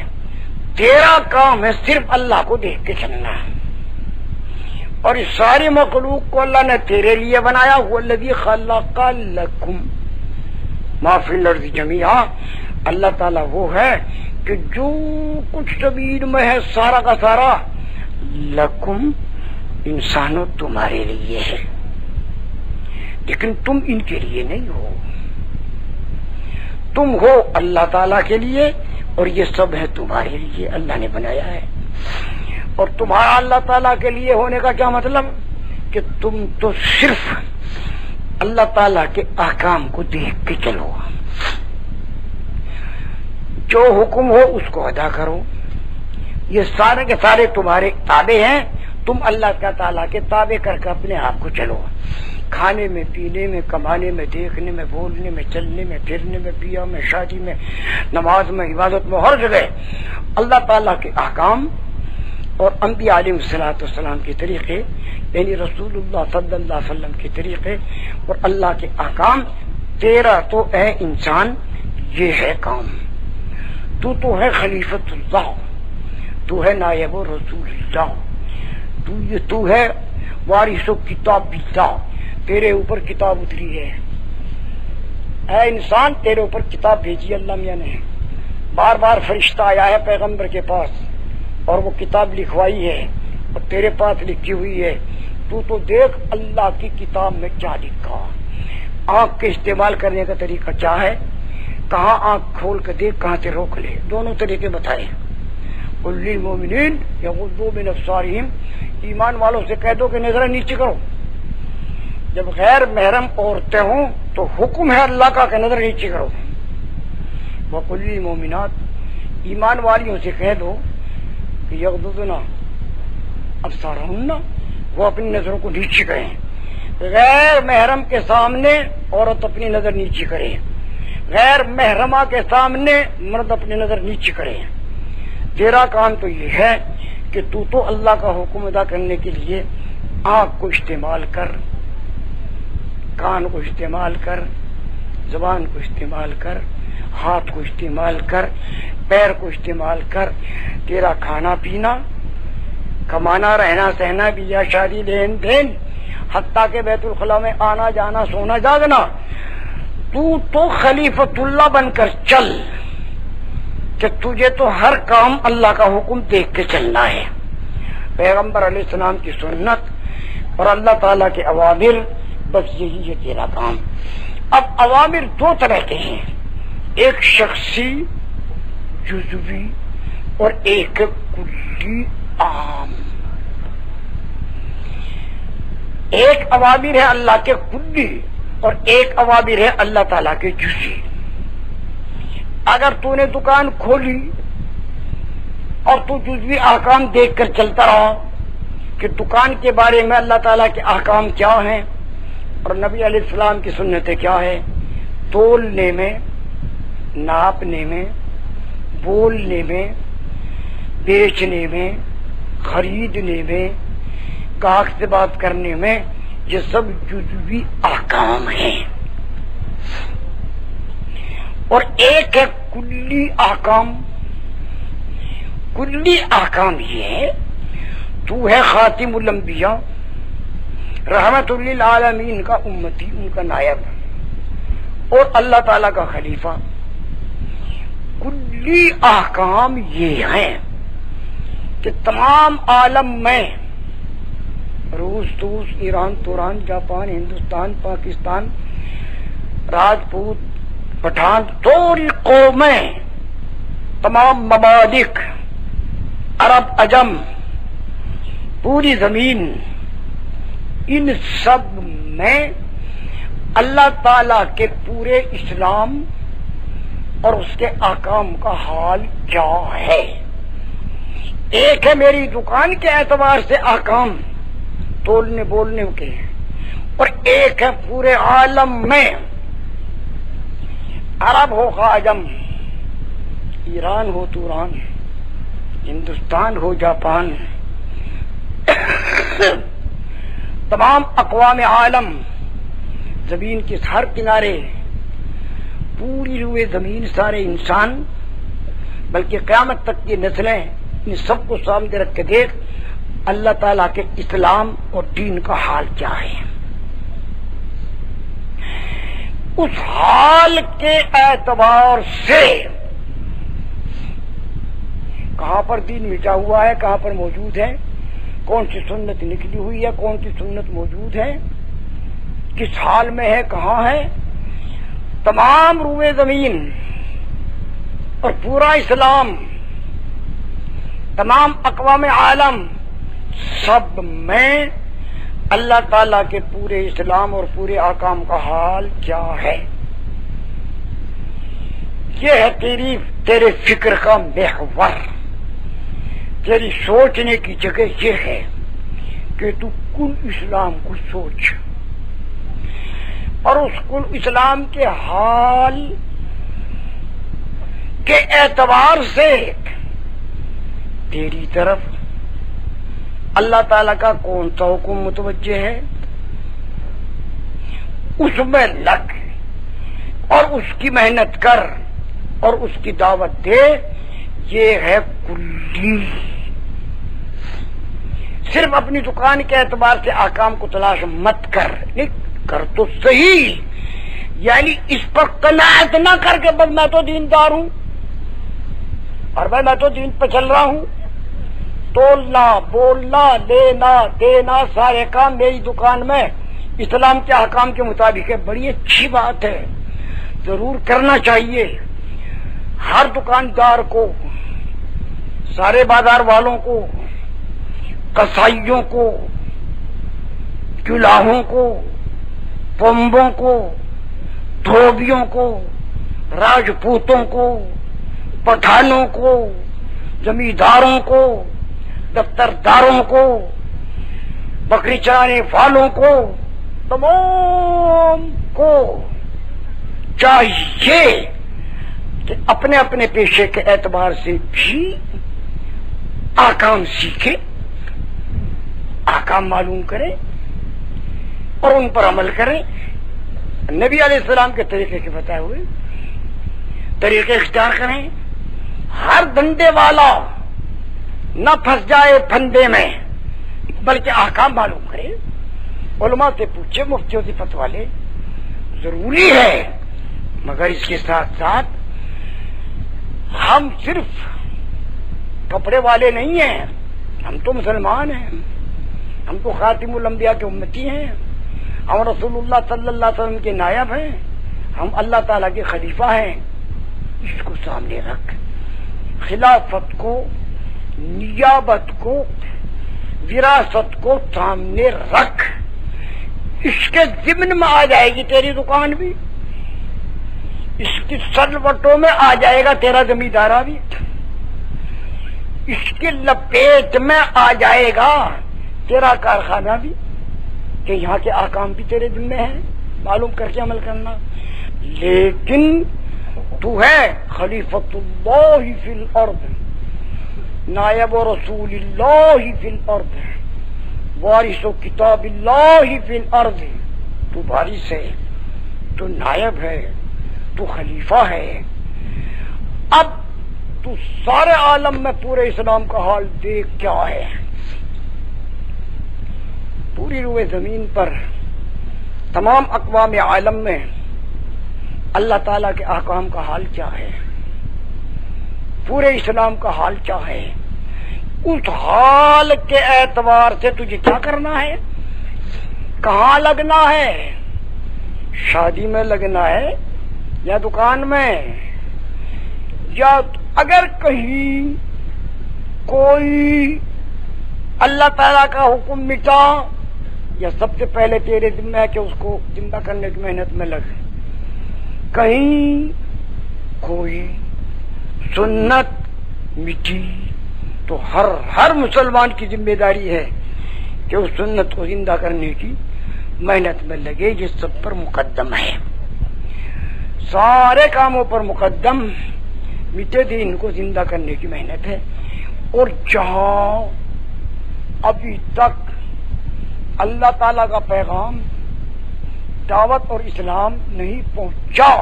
Speaker 1: تیرا کام ہے صرف اللہ کو دیکھ کے چلنا، اور اس ساری مخلوق کو اللہ نے تیرے لیے بنایا. هو الذی خلق لکم ما فی الارض جمیعا. اللہ تعالیٰ وہ ہے کہ جو کچھ زمین میں ہے سارا کا سارا لکم انسانوں تمہارے لیے ہے، لیکن تم ان کے لیے نہیں ہو، تم ہو اللہ تعالیٰ کے لیے، اور یہ سب ہے تمہارے لیے اللہ نے بنایا ہے. اور تمہارا اللہ تعالیٰ کے لیے ہونے کا کیا مطلب کہ تم تو صرف اللہ تعالیٰ کے احکام کو دیکھ کے چلو، جو حکم ہو اس کو ادا کرو. یہ سارے کے سارے تمہارے تابع ہیں، تم اللہ تعالیٰ کے تابع کر کے اپنے آپ کو چلو. کھانے میں، پینے میں، کمانے میں، دیکھنے میں، بولنے میں، چلنے میں، پھرنے میں، بیاہ میں، شادی میں، نماز میں، عبادت میں، ہر جگہ اللہ تعالیٰ کے احکام اور انبیاء علیہ الصلوۃ والسلام کے طریقے، یعنی رسول اللہ صلی اللہ علیہ وسلم کے طریقے اور اللہ کے احکام. تیرا تو اے انسان یہ ہے کام. تو ہے خلیفۃ اللہ، تو ہے نائب و رسول اللہ، تو ہے وارث و کتاب اللہ. تیرے اوپر کتاب اتری ہے اے انسان، تیرے اوپر کتاب بھیجی اللہ میاں نے. بار بار فرشتہ آیا ہے پیغمبر کے پاس اور وہ کتاب لکھوائی ہے اور تیرے پاس لکھی ہوئی ہے. تو دیکھ اللہ کی کتاب میں کیا لکھا. آنکھ کے استعمال کرنے کا طریقہ کیا ہے، کہاں آنکھ کھول کے دیکھ، کہاں سے روک لے، دونوں طریقے بتائے. قل للمؤمنین یغضوا من ابصارہم، ایمان والوں سے کہہ دو کہ نظریں نیچے کرو. جب غیر محرم عورتیں ہوں تو حکم ہے اللہ کا کہ نظر نیچے کرو. وقل للمؤمنات، ایمان والیوں سے کہہ دو کہ یغضضن ابصارہن، وہ اپنی نظروں کو نیچے کریں. غیر محرم کے سامنے عورت اپنی نظر نیچے کرے، غیر محرمہ کے سامنے مرد اپنی نظر نیچے کرے. تیرا کام تو یہ ہے کہ تو اللہ کا حکم ادا کرنے کے لیے آنکھ کو استعمال کر، کان کو استعمال کر، زبان کو استعمال کر، ہاتھ کو استعمال کر، پیر کو استعمال کر. تیرا کھانا پینا، کمانا، رہنا سہنا، بیاہ شادی، لین دین، حتیٰ کہ بیت الخلاء میں آنا جانا، سونا جاگنا، تو خلیفۃ اللہ بن کر چل کہ تجھے تو ہر کام اللہ کا حکم دیکھ کے چلنا ہے. پیغمبر علیہ السلام کی سنت اور اللہ تعالیٰ کے اوامر، بس یہی ہے تیرا کام. اب اوامر دو طرح کے ہیں، ایک شخصی جزوی اور ایک کلی عام. ایک اوامر ہے اللہ کے کلی اور ایک اوامر ہے اللہ تعالیٰ کے جزوی. اگر تو نے دکان کھولی اور تو جزوی احکام دیکھ کر چلتا رہا کہ دکان کے بارے میں اللہ تعالیٰ کے احکام کیا ہیں اور نبی علیہ السلام کی سنتیں کیا ہے، تولنے میں، ناپنے میں، بولنے میں، بیچنے میں، خریدنے میں، گاہک سے بات کرنے میں، یہ سب جزوی احکام ہیں. اور ایک ہے کلی احکام. کلی احکام یہ ہے، تو ہے خاتم الانبیاء، رحمت للعالمین کا امتی، ان کا نائب اور اللہ تعالیٰ کا خلیفہ. کلی احکام یہ ہیں کہ تمام عالم میں، روس، توس، ایران، توران، جاپان، ہندوستان، پاکستان، راجپوت، پٹھان، توری قومیں، تمام ممالک، عرب، عجم، پوری زمین، ان سب میں اللہ تعالی کے پورے اسلام اور اس کے احکام کا حال کیا ہے. ایک ہے میری دکان کے اعتبار سے احکام تولنے بولنے کے، اور ایک ہے پورے عالم میں عرب ہو خواجم، ایران ہو توران، ہندوستان ہو جاپان، تمام اقوام عالم، زمین کے ہر کنارے، پوری روئے زمین، سارے انسان، بلکہ قیامت تک کی نسلیں، ان سب کو سامنے رکھ کے دیکھ اللہ تعالیٰ کے اسلام اور دین کا حال کیا ہے۔ اس حال کے اعتبار سے کہاں پر دین مٹا ہوا ہے، کہاں پر موجود ہے، کون سی سنت نکلی ہوئی ہے، کون سی سنت موجود ہے، کس حال میں ہے، کہاں ہے، تمام روئے زمین اور پورا اسلام، تمام اقوام عالم، سب میں اللہ تعالیٰ کے پورے اسلام اور پورے احکام کا حال کیا ہے۔ یہ ہے تیرے فکر کا محور، تیری سوچنے کی جگہ یہ ہے کہ تو کل اسلام کو سوچ، اور اس کل اسلام کے حال کے اعتبار سے تیری طرف اللہ تعالیٰ کا کون سا حکم متوجہ ہے، اس میں لگ اور اس کی محنت کر اور اس کی دعوت دے۔ یہ ہے کلی۔ صرف اپنی دکان کے اعتبار سے احکام کو تلاش مت کر، کر تو صحیح، یعنی اس پر قناعت نہ کر کے بس میں تو دیندار ہوں اور میں تو دین پہ چل رہا ہوں، تولنا، بولنا، لینا، دینا، سارے کام میری دکان میں اسلام کے احکام کے مطابق ہے۔ بڑی اچھی بات ہے، ضرور کرنا چاہیے۔ ہر دکاندار کو، سارے بازار والوں کو، کسائیوں کو، چلاہوں کو، پمبوں کو، دھوبیوں کو، راجپوتوں کو، پٹھانوں کو، زمینداروں کو، دفترداروں کو، بکری چرانے والوں کو، تمام کو چاہیے کہ اپنے اپنے پیشے کے اعتبار سے بھی احکام سیکھے، احکام معلوم کرے اور ان پر عمل کرے، نبی علیہ السلام کے طریقے کے بتائے ہوئے طریقے اختیار کریں۔ ہر دھندے والا نہ پھنس جائے پھندے میں، بلکہ احکام معلوم کرے، علماء سے پوچھے، مفتیوں سے فتویٰ لے، ضروری ہے۔ مگر اس کے ساتھ ساتھ ہم صرف کپڑے والے نہیں ہیں، ہم تو مسلمان ہیں، ہم تو خاتم الانبیاء کے امتی ہیں، ہم رسول اللہ صلی اللہ علیہ وسلم کے نائب ہیں، ہم اللہ تعالیٰ کے خلیفہ ہیں۔ اس کو سامنے رکھ، خلافت کو، نیابت کو، وراثت کو سامنے رکھ، اس کے ضمن میں آ جائے گی تیری دکان بھی، اس کی سلوٹوں میں آ جائے گا تیرا زمیندارہ بھی، اس کی لپیٹ میں آ جائے گا تیرا کارخانہ بھی، کہ یہاں کے احکام بھی تیرے ذمہ ہیں، معلوم کر کے عمل کرنا۔ لیکن تو ہے خلیفۃ اللہ فی الارض، نائب و رسول اللہ فی الارض، وارث و کتاب اللہ فی الارض، تو وارث ہے، تو نائب ہے، تو خلیفہ ہے۔ اب تو سارے عالم میں پورے اسلام کا حال دیکھ کیا ہے، پوری روئے زمین پر تمام اقوام عالم میں اللہ تعالیٰ کے احکام کا حال کیا ہے، پورے اسلام کا حال کیا ہے۔ اس حال کے اعتبار سے تجھے کیا کرنا ہے، کہاں لگنا ہے، شادی میں لگنا ہے یا دکان میں، یا اگر کہیں کوئی اللہ تعالیٰ کا حکم مٹا، یا سب سے پہلے تیرے ذمہ ہے کہ اس کو زندہ کرنے کی محنت میں لگ۔ کہیں کوئی سنت مٹی تو ہر مسلمان کی ذمہ داری ہے کہ اس سنت کو زندہ کرنے کی محنت میں لگے، یہ سب پر مقدم ہے۔ سارے کاموں پر مقدم مٹے دین کو زندہ کرنے کی محنت ہے. اور جہاں ابھی تک اللہ تعالی کا پیغام دعوت اور اسلام نہیں پہنچا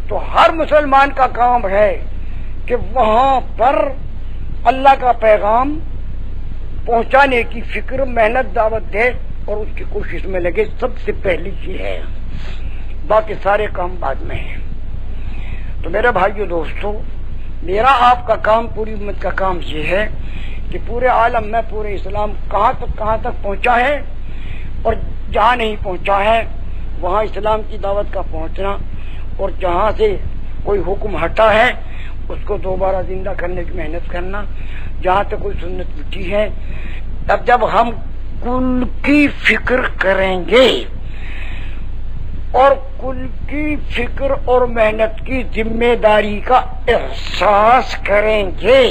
Speaker 1: تو ہر مسلمان کا کام ہے کہ وہاں پر اللہ کا پیغام پہنچانے کی فکر محنت دعوت دے اور اس کی کوشش میں لگے. سب سے پہلی چیز ہے، باقی سارے کام بعد میں ہیں. تو میرے بھائیو دوستو، میرا آپ کا کام، پوری امت کا کام یہ ہے کہ پورے عالم میں پورے اسلام کہاں تک پہنچا ہے، اور جہاں نہیں پہنچا ہے وہاں اسلام کی دعوت کا پہنچنا، اور جہاں سے کوئی حکم ہٹا ہے اس کو دوبارہ زندہ کرنے کی محنت کرنا، جہاں تک کوئی سنت مٹی ہے. اب جب ہم کل کی فکر کریں گے اور کل کی فکر اور محنت کی ذمہ داری کا احساس کریں گے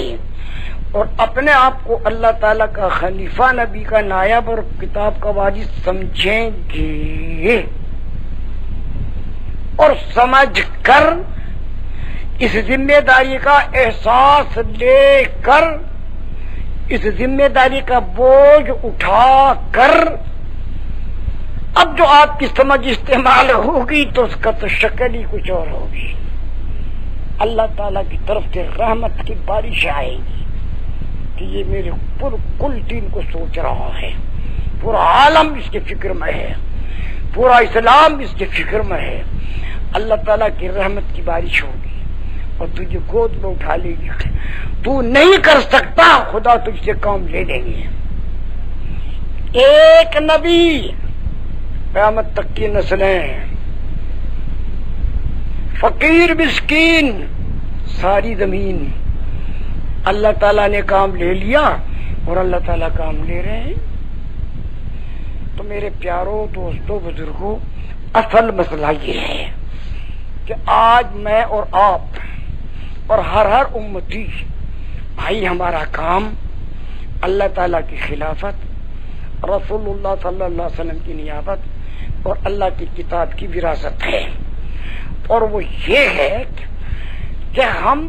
Speaker 1: اور اپنے آپ کو اللہ تعالی کا خلیفہ، نبی کا نائب اور کتاب کا وارث سمجھیں گے، اور سمجھ کر اس ذمہ داری کا احساس لے کر اس ذمہ داری کا بوجھ اٹھا کر اب جو آپ کی سمجھ استعمال ہوگی تو اس کا تو شکل ہی کچھ اور ہوگی. اللہ تعالیٰ کی طرف سے رحمت کی بارش آئے گی کہ یہ میرے کل دین کو سوچ رہا ہے، پورا عالم اس کے فکر میں ہے، پورا اسلام اس کے فکر میں ہے. اللہ تعالیٰ کی رحمت کی بارش ہوگی اور تجھے گود میں اٹھا لے گی. تو نہیں کر سکتا، خدا تجھ سے کام لے لیں گے. ایک نبی، قیامت تک کی نسلیں، فقیر مسکین، ساری زمین. اللہ تعالیٰ نے کام لے لیا اور اللہ تعالیٰ کام لے رہے ہیں. تو میرے پیاروں، دوستوں، بزرگوں، اصل مسئلہ یہ ہے کہ آج میں اور آپ اور ہر امتی بھائی، ہمارا کام اللہ تعالیٰ کی خلافت، رسول اللہ صلی اللہ علیہ وسلم کی نیابت اور اللہ کی کتاب کی وراثت ہے. اور وہ یہ ہے کہ ہم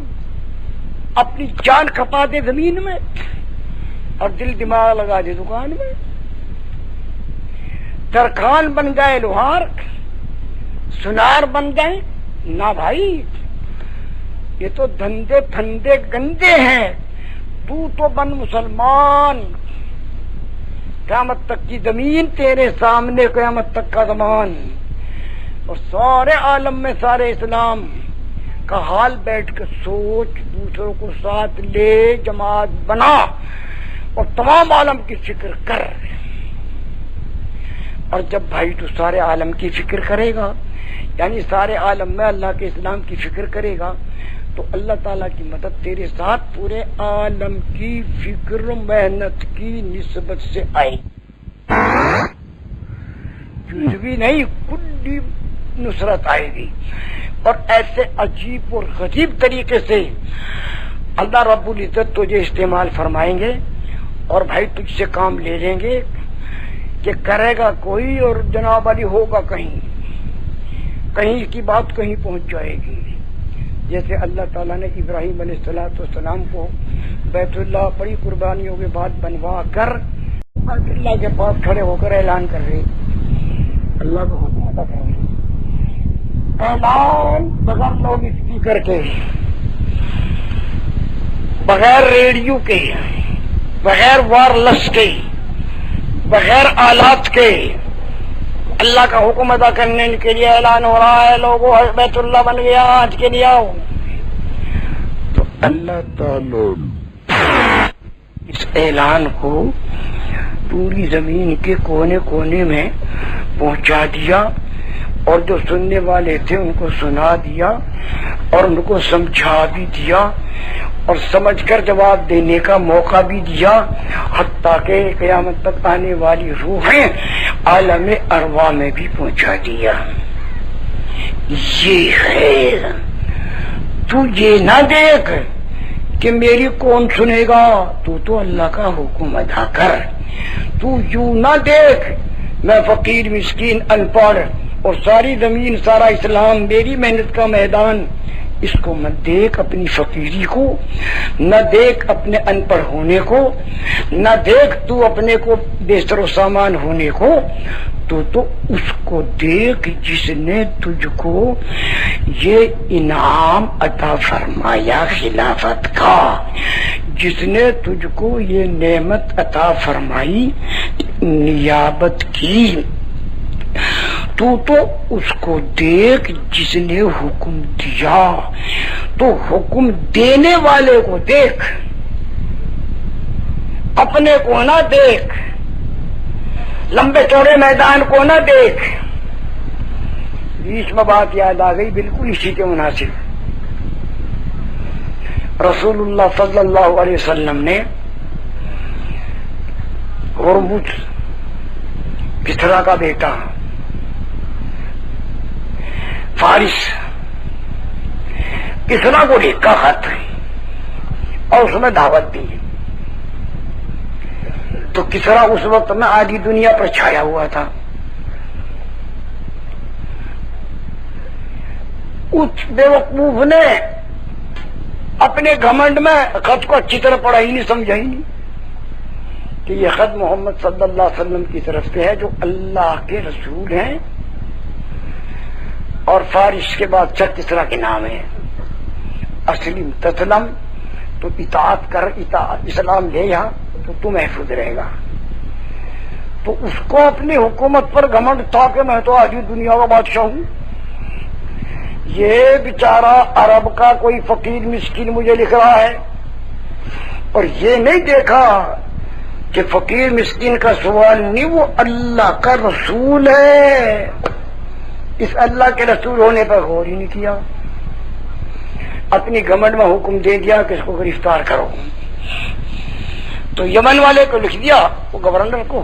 Speaker 1: اپنی جان کھپا دے زمین میں اور دل دماغ لگا دے دکان میں، ترکھان بن جائے لوہار، سنار بن جائے. نہ بھائی، یہ تو دھندے پھندے گندے ہیں. تو بن مسلمان، قیامت تک کی زمین تیرے سامنے، قیامت تک کا زمان. اور سارے عالم میں سارے اسلام کا حال بیٹھ کے سوچ، دوسروں کو ساتھ لے، جماعت بنا اور تمام عالم کی فکر کر. اور جب بھائی تو سارے عالم کی فکر کرے گا، یعنی سارے عالم میں اللہ کے اسلام کی فکر کرے گا، تو اللہ تعالیٰ کی مدد تیرے ساتھ پورے عالم کی فکر محنت کی نسبت سے آئے. جزوی نہیں، کلی نصرت آئے گی. اور ایسے عجیب اور غریب طریقے سے اللہ رب العزت تجھے استعمال فرمائیں گے اور بھائی تجھ سے کام لے لیں گے کہ کرے گا کوئی اور جناب علی ہوگا کہیں کی بات کہیں پہنچ جائے گی. جیسے اللہ تعالیٰ نے ابراہیم علیہ السلام کو بیت اللہ بڑی قربانیوں کے بعد بنوا کر اللہ کے پاس کھڑے ہو کر اعلان کر رہے، اللہ کو حکم ادا کر رہے، اعلان بغیر لوگ اسپیکر کے، بغیر ریڈیو کے، بغیر وائرلیس کے، بغیر آلات کے اللہ کا حکم ادا کرنے کے لیے اعلان ہو رہا ہے. لوگوں بیت اللہ بن گیا، آج کے لیے آؤ. تو اللہ تعالی اس اعلان کو پوری زمین کے کونے کونے میں پہنچا دیا اور جو سننے والے تھے ان کو سنا دیا اور ان کو سمجھا بھی دیا اور سمجھ کر جواب دینے کا موقع بھی دیا، حتیٰ کہ قیامت تک آنے والی روحیں عالم ارواح میں بھی پہنچا دیا. یہ ہے، تو یہ نہ دیکھ کہ میری کون سنے گا، تو اللہ کا حکم ادا کر. تو یوں نہ دیکھ میں فقیر مسکین ان پڑھ اور ساری زمین سارا اسلام میری محنت کا میدان، اس کو مت دیکھ اپنی فقیری کو، نہ دیکھ اپنے ان پڑھ ہونے کو، نہ دیکھ تو اپنے کو بے سر و سامان ہونے کو، تو اس کو دیکھ جس نے تجھ کو یہ انعام عطا فرمایا خلافت کا، جس نے تجھ کو یہ نعمت عطا فرمائی نیابت کی، تو اس کو دیکھ جس نے حکم دیا، تو حکم دینے والے کو دیکھ، اپنے کو نہ دیکھ، لمبے چوڑے میدان کو نہ دیکھ۔ بیچ میں بات یاد آ گئی بالکل اسی کے مناسب، رسول اللہ صلی اللہ علیہ وسلم نے ہرمز کسریٰ کا بیٹا فارس کسریٰ کو لکھا خط اور اس میں دعوت دی، تو کسریٰ اس وقت میں آدھی دنیا پر چھایا ہوا تھا، اس بے وقوف نے اپنے گھمنڈ میں خط کو اچھی طرح پڑھا ہی نہیں، سمجھا ہی نہیں کہ یہ خط محمد صلی اللہ علیہ وسلم کی طرف سے ہے جو اللہ کے رسول ہیں، اور فارس کے بادشاہ کسریٰ کے نام ہے، اسلم تسلم، تو اطاعت کر، اطاعت اسلام لے یہاں تو محفوظ رہے گا۔ تو اس کو اپنی حکومت پر گھمنڈ تھا کہ میں تو آج دنیا کا بادشاہ ہوں، یہ بیچارہ عرب کا کوئی فقیر مسکین مجھے لکھ رہا ہے، اور یہ نہیں دیکھا کہ فقیر مسکین کا سوال نہیں، وہ اللہ کا رسول ہے، اس اللہ کے رسول ہونے پر غور ہی نہیں کیا، اپنی گھمنڈ میں حکم دے دیا کہ اس کو گرفتار کرو۔ تو یمن والے کو لکھ دیا، وہ گورنر کو،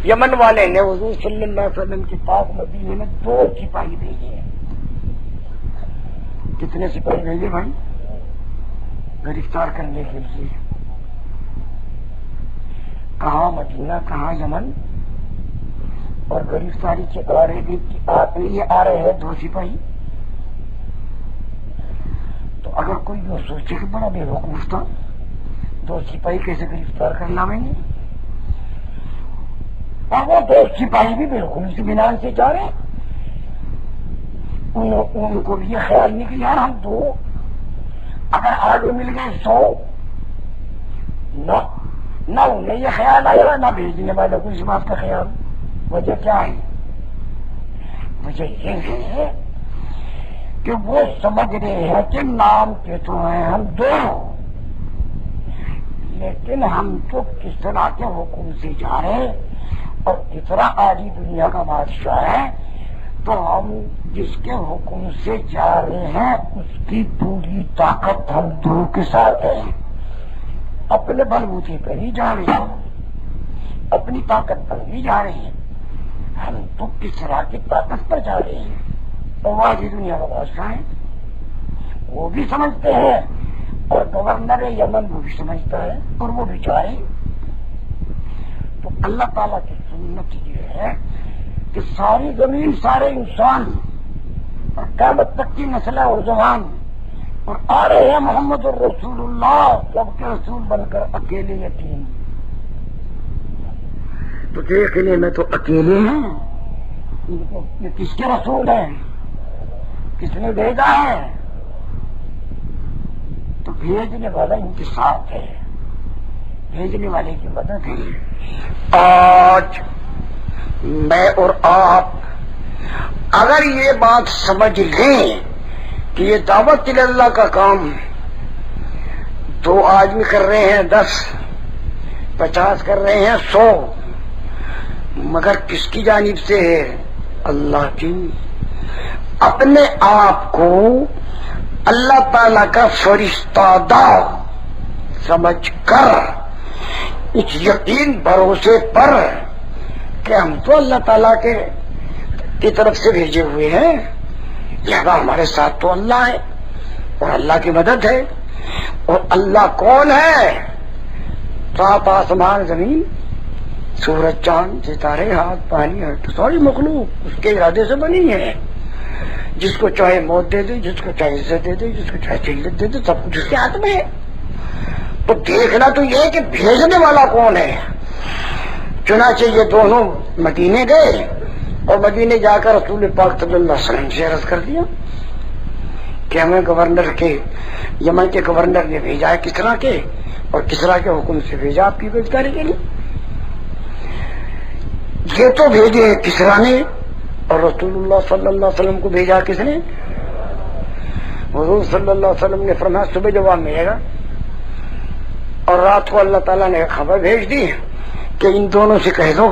Speaker 1: یمن والے نے حضور صلی اللہ علیہ وسلم کے پاس مدینے میں 2 سپاہی بھیجے۔ کتنے سپاہی بھیجے بھائی؟ گرفتار کرنے کے لیے، کہاں مدینہ کہاں یمن، اور گرفتاری کے لیے آ رہے ہیں 2 سپاہی۔ تو اگر کوئی یہ سوچے کہ بڑا بے وقوف تھا، 2 سپاہی کیسے گرفتار کرنا میں نے، اور وہ 2 سپاہی بھی بالکل اطمینان سے جا رہے، ان کو بھی یہ خیال نہیں کہ یار ہم 2، اگر آگے مل گئے 100، نہ انہیں یہ خیال آیا نہ بھیجنے والے کو اس بات کا خیال۔ وجہ کیا ہے؟ وجہ یہ ہے کہ وہ سمجھ رہے ہیں کہ نام کے تو ہیں ہم 2، لیکن ہم تو کسریٰ کے حکم سے جا رہے ہیں، اور کسریٰ آدھی دنیا کا بادشاہ ہے، تو ہم جس کے حکم سے جا رہے ہیں اس کی پوری طاقت ہم 2 کے ساتھ ہے، اپنے بل بوتے پہ نہیں جا رہے ہیں، اپنی طاقت پر نہیں جا رہے ہیں، ہم تو کسریٰ کی طاقت پر جا رہے ہیں، اور آدھی دنیا کا بادشاہ ہے، وہ بھی سمجھتے ہیں، اور گورنر یمن وہ بھی سمجھتا ہے، اور وہ بھی چاہے۔ تو اللہ تعالیٰ کی سنت یہ ہے کہ ساری زمین، سارے انسان اور قیامت تک کی نسلیں اور جوان، اور آ رہے ہیں محمد الرسول اللہ سب کے رسول بن کر اکیلے یتیم، تو دیکھنے میں تو اکیلے ہیں، یہ کس کے رسول ہیں، کس نے بھیجا ہے؟ تو بھیجنے والا ان کے ساتھ ہے، بھیجنے والے کی مدد ہے۔ آج میں اور آپ اگر یہ بات سمجھ لیں کہ یہ دعوت اللہ کا کام 2 آدمی کر رہے ہیں 10، 50 کر رہے ہیں 100، مگر کس کی جانب سے ہے؟ اللہ کی۔ اپنے آپ کو اللہ تعالی کا فرشتہ سمجھ کر اس یقین بھروسے پر کہ ہم تو اللہ تعالیٰ کی طرف سے بھیجے ہوئے ہیں، لہذا ہمارے ساتھ تو اللہ ہے اور اللہ کی مدد ہے۔ اور اللہ کون ہے؟ 7 آسمان زمین سورج چاند ستارے ہاتھ پانی تو ساری مخلوق اس کے ارادے سے بنی ہے. جس کو چاہے موت دے دے، جس کو چاہے عزت دے دے، جس کو چاہے ذلت دے دے، سب کچھ اس کے ہاتھ میں ہے. تو دیکھنا تو یہ ہے کہ بھیجنے والا کون ہے. چنانچہ یہ دونوں مدینے گئے اور مدینے جا کر رسول پاک صلی اللہ علیہ وسلم سے عرض کر دیا کہ ہمیں گورنر کے یمن کے گورنر نے بھیجا ہے کسرا کے، اور کسرا کے حکم سے بھیجا آپ کی گرفتاری کے لیے. یہ تو بھیجے کسرا نے، اور رسول اللہ صلی اللہ علیہ وسلم کو بھیجا کس نے؟ حضور صلی اللہ علیہ وسلم نے فرمایا صبح جواب ملے گا. اور رات کو اللہ تعالیٰ نے خبر بھیج دی کہ ان دونوں سے کہہ دو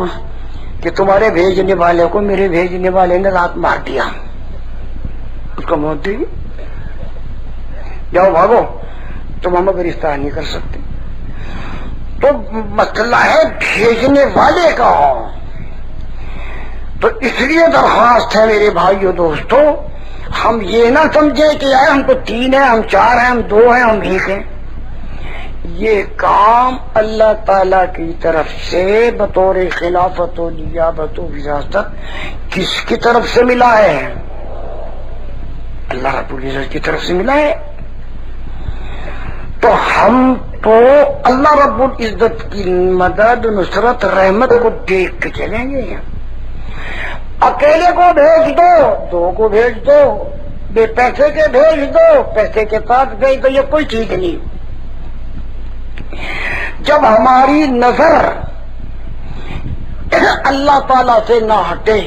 Speaker 1: کہ تمہارے بھیجنے والے کو میرے بھیجنے والے نے رات مار دیا، اس کو موت دے گی، جاؤ بھاگو، تم ہمیں گرفتار نہیں کر سکتے. تو مسئلہ ہے بھیجنے والے کا. تو اس لیے درخواست ہے میرے بھائیو دوستو، ہم یہ نہ سمجھے کہ یار ہم تو 3 ہیں، ہم 4 ہیں، ہم 2 ہیں، ہم 1 ہیں. یہ کام اللہ تعالی کی طرف سے بطور خلافت و نیابت و وراثت کس کی طرف سے ملا ہے؟ اللہ رب العزت کی طرف سے ملا ہے. تو ہم تو اللہ رب العزت کی مدد، نصرت، رحمت کو دیکھ کے چلیں گے. اکیلے کو بھیج دو، 2 کو بھیج دو، بے پیسے کے بھیج دو، پیسے کے ساتھ بھیج دو، یہ کوئی چیز نہیں. جب ہماری نظر اللہ تعالی سے نہ ہٹے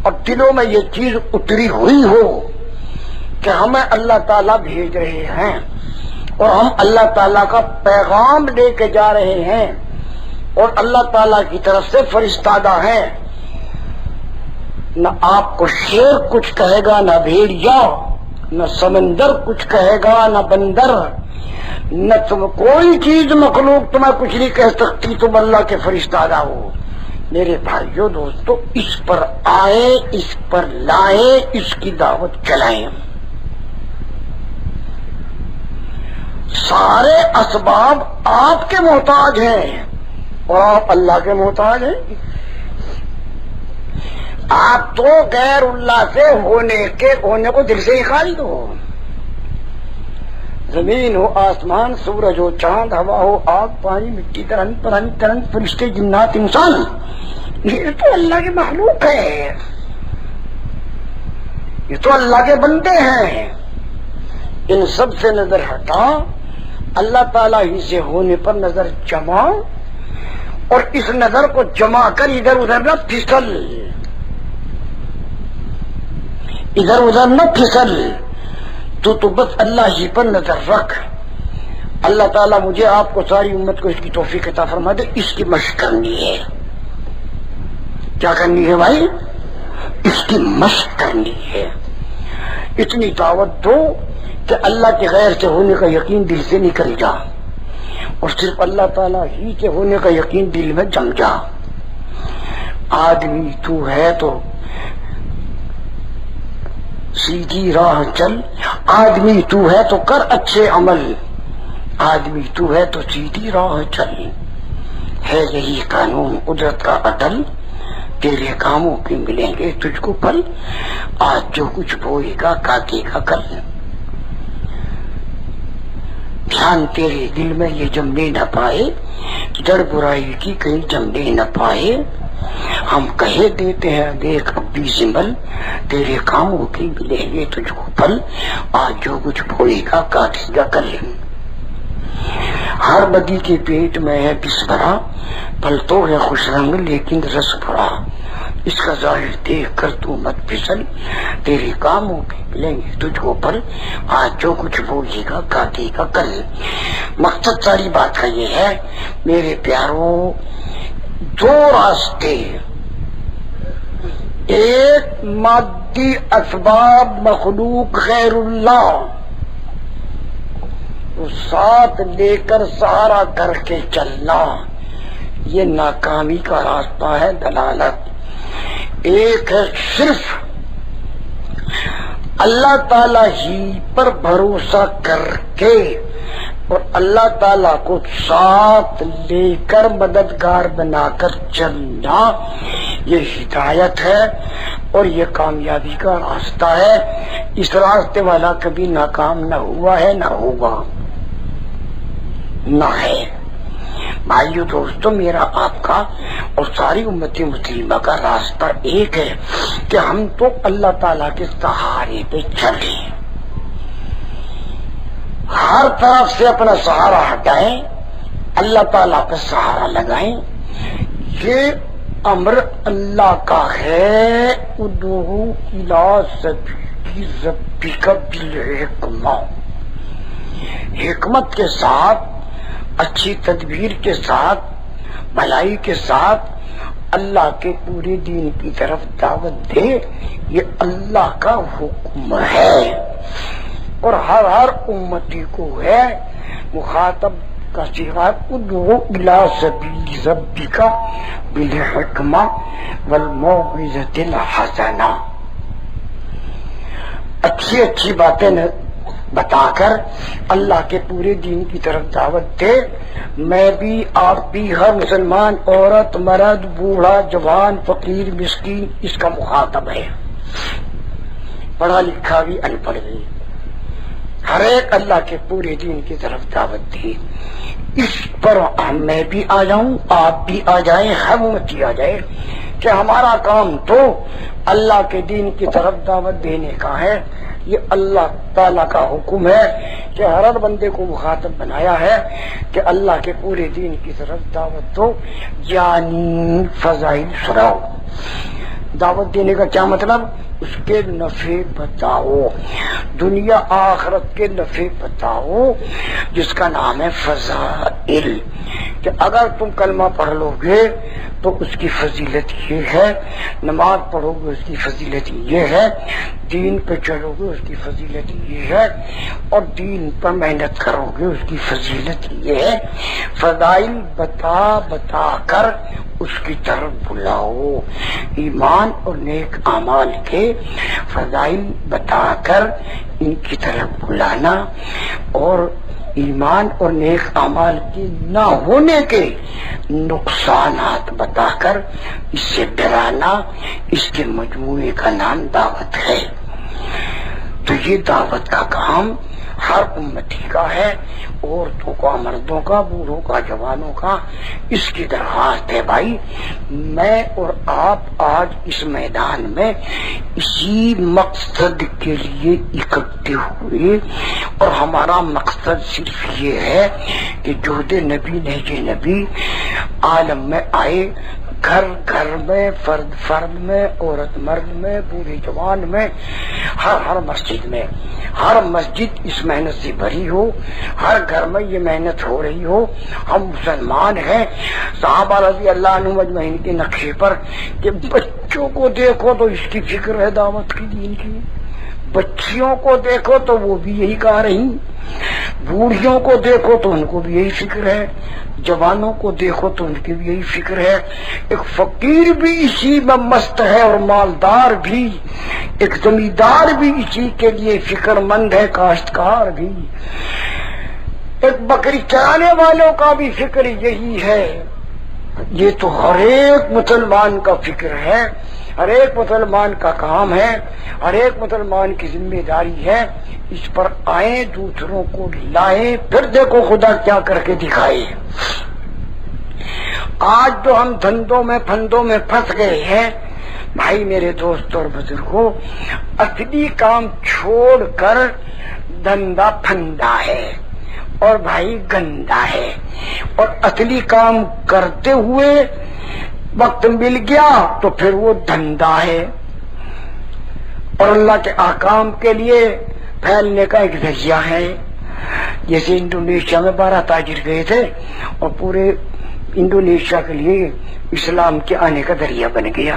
Speaker 1: اور دلوں میں یہ چیز اتری ہوئی ہو کہ ہمیں اللہ تعالیٰ بھیج رہے ہیں اور ہم اللہ تعالیٰ کا پیغام لے کے جا رہے ہیں اور اللہ تعالیٰ کی طرف سے فرستادہ ہیں، نہ آپ کو شیر کچھ کہے گا، نہ بھیڑیا، نہ سمندر کچھ کہے گا، نہ بندر، نہ تم کوئی چیز مخلوق تمہیں کچھ نہیں کہہ سکتی، تم اللہ کے فرستادہ ہو. میرے بھائیو دوستو، اس پر آئے، اس پر لائیں، اس کی دعوت چلائیں. سارے اسباب آپ کے محتاج ہیں اور آپ اللہ کے محتاج ہیں. آپ تو غیر اللہ سے ہونے کو دل سے نکال دو. زمین ہو، آسمان، سورج ہو، چاند، ہوا ہو، آگ، پانی، مٹی، ترنگ، فرشتے، جنات، انسان، یہ تو اللہ کے مخلوق ہے، یہ تو اللہ کے بندے ہیں. ان سب سے نظر ہٹا، اللہ تعالیٰ ہی سے ہونے پر نظر جما، اور اس نظر کو جما کر ادھر ادھر نہ پھسل، ادھر ادھر نہ پھسل. تو بس اللہ ہی پر نظر رکھ. اللہ تعالیٰ مجھے آپ کو ساری امت کو اس کی توفیق عطا فرما دے. اس کی مشق کرنی ہے. کیا کرنی ہے بھائی؟ اس کی مشق کرنی ہے. اتنی دعوت دو کہ اللہ کے غیر سے ہونے کا یقین دل سے نکل جا اور صرف اللہ تعالیٰ ہی کے ہونے کا یقین دل میں جم جا. آدمی تو ہے تو سیدھی راہ چل، آدمی تو ہے تو کر اچھے عمل، آدمی تو ہے تو سیدھی راہ چل. ہے یہی قانون قدرت کا اٹل، تیرے کاموں کے ملیں گے تجھ کو پھل. آج جو کچھ بوئے گا کاٹے گا کل. دھیان تیرے دل میں یہ جمنے نہ پائے، جڑ برائی کی کہیں جمنے نہ پائے. ہم کہے دیتے ہیں دیکھ اب بھی سنبھل، تیرے کاموں کی ملیں گے تجھ کو پھل. آج جو کچھ بوئے گا کاٹے گا کل. ہر بدی کے پیٹ میں ہے بس بھرا، پھل تو ہے خوش رنگ لیکن رس بھرا. اس کا ظاہر دیکھ کر تو مت پھسل، تیرے کاموں کے ملیں گے تجھ کو پھل. آج جو کچھ بوئے گا کاٹے گا کل. مقصد ساری بات کا یہ ہے میرے پیاروں، 2 راستے، ایک مادی اسباب مخلوق غیر اللہ تو ساتھ لے کر سہارا کر کے چلنا، یہ ناکامی کا راستہ ہے، دلالت. ایک ہے صرف اللہ تعالی ہی پر بھروسہ کر کے اور اللہ تعالیٰ کو ساتھ لے کر مددگار بنا کر چلنا، یہ ہدایت ہے اور یہ کامیابی کا راستہ ہے۔ اس راستے والا کبھی ناکام نہ ہوا ہے، نہ ہوگا، نہ ہے۔ بھائیو دوستو، میرا آپ کا اور ساری امت مسلمہ کا راستہ ایک ہے کہ ہم تو اللہ تعالیٰ کے سہارے پہ چلیں، ہر طرف سے اپنا سہارا ہٹائیں، اللہ تعالیٰ کا سہارا لگائیں۔ یہ امر اللہ کا ہے، ادعو الی سبیل ربک بالحکمہ، حکمت کے ساتھ، اچھی تدبیر کے ساتھ، بھلائی کے ساتھ اللہ کے پورے دین کی طرف دعوت دے، یہ اللہ کا حکم ہے اور ہر امتی کو ہے۔ مخاطب کا صیغہ ادعو الی سبیل ربک بالحکمہ والموعظۃ الحسنہ، اچھی اچھی باتیں بتا کر اللہ کے پورے دین کی طرف دعوت دے۔ میں بھی، آپ بھی، ہر مسلمان، عورت، مرد، بوڑھا، جوان، فقیر، مسکین اس کا مخاطب ہے، پڑھا لکھا بھی، ان پڑھ بھی، ہر ایک اللہ کے پورے دین کی طرف دعوت دی۔ اس پر میں بھی آ جاؤں، آپ بھی آ جائیں، ہر امتی آ جائے کہ ہمارا کام تو اللہ کے دین کی طرف دعوت دینے کا ہے۔ یہ اللہ تعالیٰ کا حکم ہے کہ ہر بندے کو مخاطب بنایا ہے کہ اللہ کے پورے دین کی طرف دعوت دو، یعنی فضائل سناؤ۔ دعوت دینے کا کیا مطلب؟ اس کے نفع بتاؤ، دنیا آخرت کے نفع بتاؤ، جس کا نام ہے فضائل، کہ اگر تم کلمہ پڑھ لو گے تو اس کی فضیلت یہ ہے، نماز پڑھو گے اس کی فضیلت یہ ہے، دین پہ چلو گے اس کی فضیلت یہ ہے، اور دین پر محنت کرو گے اس کی فضیلت یہ ہے۔ فضائل بتا بتا کر اس کی طرف بلاؤ، ایمان اور نیک اعمال کے فضائل بتا کر ان کی طرف بلانا، اور ایمان اور نیک اعمال کی نہ ہونے کے نقصانات بتا کر اس سے ڈرانا، اس کے مجموعے کا نام دعوت ہے۔ تو یہ دعوت کا کام ہر امتی کا ہے، عورتوں کا، مردوں کا، بوڑھوں کا، جوانوں کا۔ اس کی درخواست ہے بھائی، میں اور آپ آج اس میدان میں اسی مقصد کے لیے اکٹھے ہوئے، اور ہمارا مقصد صرف یہ ہے کہ جہد نبی نہج نبی عالم میں آئے، گھر گھر میں، فرد فرد میں، عورت مرد میں، بوڑھے جوان میں، ہر مسجد میں، ہر مسجد اس محنت سے بھری ہو، ہر گھر میں یہ محنت ہو رہی ہو۔ ہم مسلمان ہیں، صحابہ رضی اللہ عنہم اجمعین کے نقشے پر، کہ بچوں کو دیکھو تو اس کی فکر ہے دعوت کی، دین کی، بچیوں کو دیکھو تو وہ بھی یہی کہہ رہی، بوڑھیوں کو دیکھو تو ان کو بھی یہی فکر ہے، جوانوں کو دیکھو تو ان کی بھی یہی فکر ہے، ایک فقیر بھی اسی میں مست ہے اور مالدار بھی، ایک زمیندار بھی اسی کے لیے فکر مند ہے، کاشتکار بھی، ایک بکری چرانے والوں کا بھی فکر یہی ہے۔ یہ تو ہر ایک مسلمان کا فکر ہے، ہر ایک مسلمان کا کام ہے، ہر ایک مسلمان کی ذمہ داری ہے۔ اس پر آئیں، دوسروں کو لائیں، پھر دیکھو خدا کیا کر کے دکھائے۔ آج جو ہم دھندوں میں پھندوں میں پھنس گئے ہیں بھائی میرے دوست اور بزرگوں، اصلی کام چھوڑ کر دھندا پھندا ہے اور بھائی گندا ہے، اور اصلی کام کرتے ہوئے وقت مل گیا تو پھر وہ دھندا ہے، اور اللہ کے احکام کے لیے پھیلنے کا ایک ذریعہ ہے۔ جیسے انڈونیشیا میں 12 تاجر گئے تھے اور پورے انڈونیشیا کے لیے اسلام کے آنے کا ذریعہ بن گیا،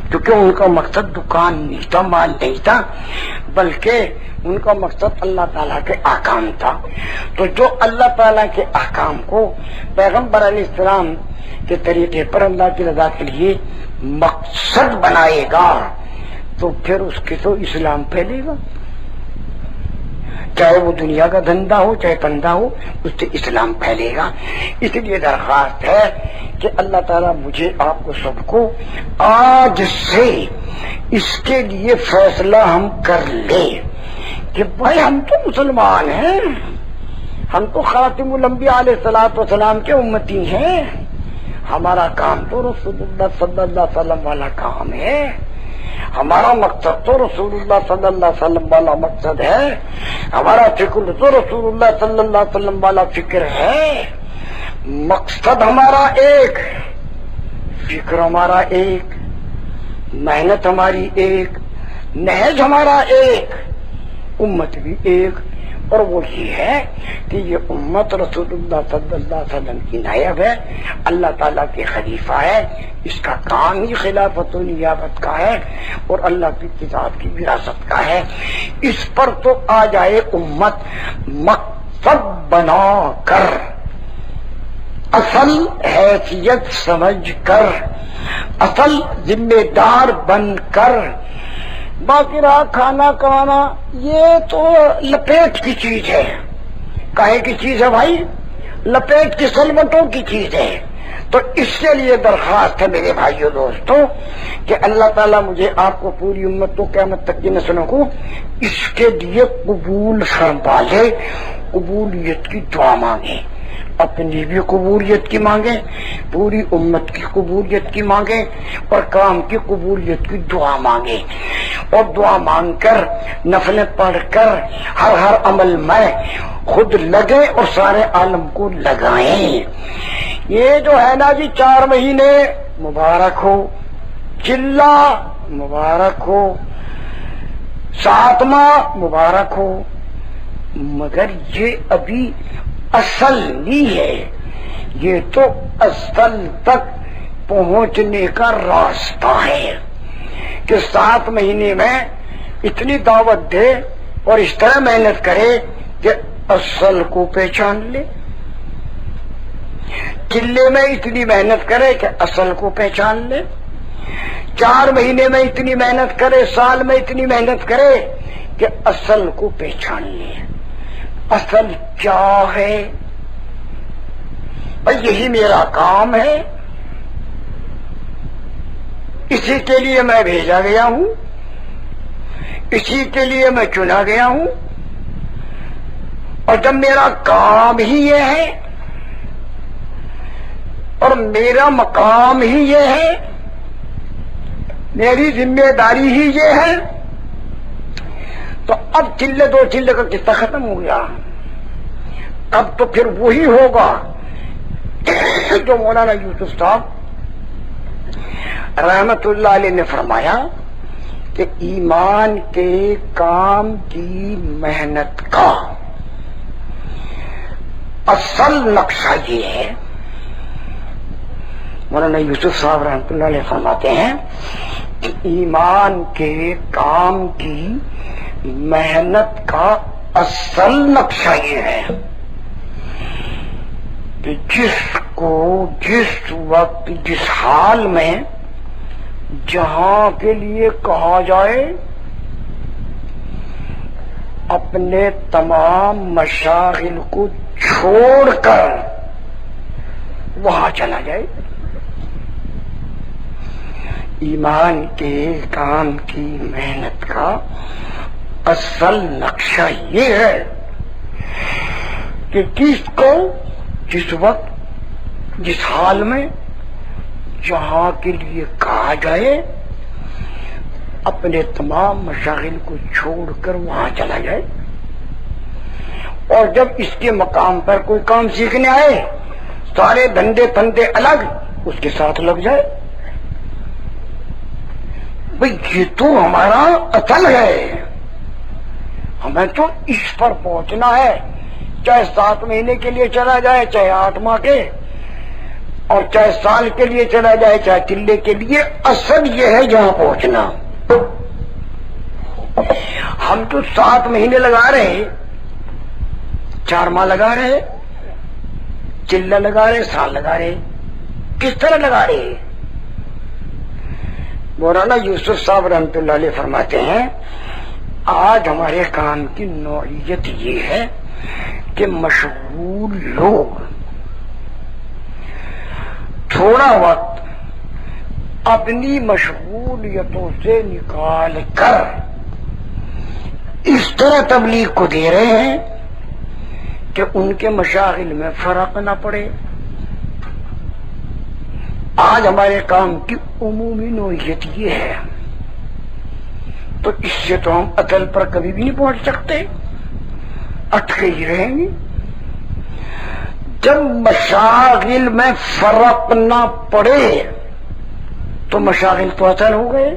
Speaker 1: کیونکہ ان کا مقصد دکان نہیں تھا، مال نہیں تھا، بلکہ ان کا مقصد اللہ تعالیٰ کے احکام تھا۔ تو جو اللہ تعالیٰ کے احکام کو پیغمبر علیہ السلام کے طریقے پر اللہ کی رضا کے لیے مقصد بنائے گا تو پھر اس کے تو اسلام پھیلے گا۔ چاہے وہ دنیا کا دھندا ہو چاہے پندہ ہو، اس سے اسلام پھیلے گا۔ اس لیے درخواست ہے کہ اللہ تعالیٰ مجھے آپ کو سب کو آج سے اس کے لیے فیصلہ ہم کر لیں کہ بھائی ہم تو مسلمان ہیں، ہم تو خاتم الانبیاء علیہ الصلوۃ والسلام کے امتی ہیں، ہمارا کام تو رسول اللہ صلی اللہ علیہ وسلم والا کام ہے، ہمارا مقصد تو رسول اللہ صلی اللہ علیہ وسلم والا مقصد ہے، ہمارا فکر تو رسول اللہ صلی اللہ علیہ وسلم والا فکر ہے، مقصد ہمارا ایک، فکر ہمارا ایک، محنت ہماری ایک، نہج ہمارا ایک، امت بھی ایک، اور وہ یہ ہے کہ یہ امت رسول اللہ صلی اللہ علیہ وسلم کی نائب ہے، اللہ تعالیٰ کے خلیفہ ہے، اس کا کام ہی خلافت و نیابت کا ہے اور اللہ کی کتاب کی وراثت کا ہے۔ اس پر تو آ جائے امت مقصد بنا کر، اصل حیثیت سمجھ کر، اصل ذمہ دار بن کر۔ باقی رہا کھانا کمانا، یہ تو لپیٹ کی چیز ہے۔ کاہے کی چیز ہے بھائی؟ لپیٹ کی سلوٹوں کی چیز ہے۔ تو اس کے لیے درخواست ہے میرے بھائیوں دوستوں کہ اللہ تعالیٰ مجھے آپ کو پوری امت کو قیامت تک کی نسلوں کو اس کے لیے قبول فرما لے۔ قبولیت کی دعا مانگے، اپنی بھی قبولیت کی مانگے، پوری امت کی قبولیت کی مانگے، اور کام کی قبولیت کی دعا مانگے، اور دعا مانگ کر نفلیں پڑھ کر ہر عمل میں خود لگے اور سارے عالم کو لگائیں۔ یہ جو ہے نا جی 4 مہینے مبارک ہو، چلہ مبارک ہو، 7 ماہ مبارک ہو، مگر یہ ابھی اصل نہیں ہے، یہ تو اصل تک پہنچنے کا راستہ ہے کہ 7 مہینے میں اتنی دعوت دے اور اس طرح محنت کرے کہ اصل کو پہچان لے، چلے میں اتنی محنت کرے کہ اصل کو پہچان لے، 4 مہینے میں اتنی محنت کرے، سال میں اتنی محنت کرے کہ اصل کو پہچان لے۔ اصل کیا ہے بھائی؟ یہی میرا کام ہے، اسی کے لیے میں بھیجا گیا ہوں، اسی کے لیے میں چنا گیا ہوں، اور جب میرا کام ہی یہ ہے اور میرا مقام ہی یہ ہے، میری ذمہ داری ہی یہ ہے، تو اب چلے 2 چلے کا قصہ ختم ہو گیا۔ اب تو پھر وہی ہوگا جو مولانا یوسف صاحب رحمت اللہ علیہ نے فرمایا کہ ایمان کے کام کی محنت کا اصل نقشہ یہ ہے۔ مولانا یوسف صاحب رحمت اللہ علیہ فرماتے ہیں کہ ایمان کے کام کی محنت کا اصل نقشہ یہ ہے کہ جس کو جس وقت جس حال میں جہاں کے لیے کہا جائے اپنے تمام مشاغل کو چھوڑ کر وہاں چلا جائے۔ ایمان کے کام کی محنت کا اصل نقشہ یہ ہے کہ کس کو جس وقت جس حال میں جہاں کے لیے کہا جائے اپنے تمام مشاغل کو چھوڑ کر وہاں چلا جائے، اور جب اس کے مقام پر کوئی کام سیکھنے آئے سارے دھندے پندے الگ اس کے ساتھ لگ جائے۔ بھئی یہ تو ہمارا اصل ہے، ہمیں تو اس پر پہنچنا ہے، چاہے 7 مہینے کے لیے چلا جائے، چاہے 8 ماہ کے، اور چاہے سال کے لیے چلا جائے، چاہے چلے کے لیے، اصل یہ ہے جہاں پہنچنا۔ ہم تو 7 مہینے لگا رہے، 4 ماہ لگا رہے، چلہ لگا رہے، سال لگا رہے، کس طرح لگا رہے؟ مولانا یوسف صاحب رحمت اللہ علیہ فرماتے ہیں آج ہمارے کام کی نوعیت یہ ہے کہ مشغول لوگ تھوڑا وقت اپنی مشغولیتوں سے نکال کر اس طرح تبلیغ کو دے رہے ہیں کہ ان کے مشاغل میں فرق نہ پڑے. آج ہمارے کام کی عمومی نوعیت یہ ہے، تو اس سے تو ہم اصل پر کبھی بھی نہیں پہنچ سکتے، اٹکے ہی رہیں گے. جب مشاغل میں فرق نہ پڑے تو مشاغل تو اصل ہو گئے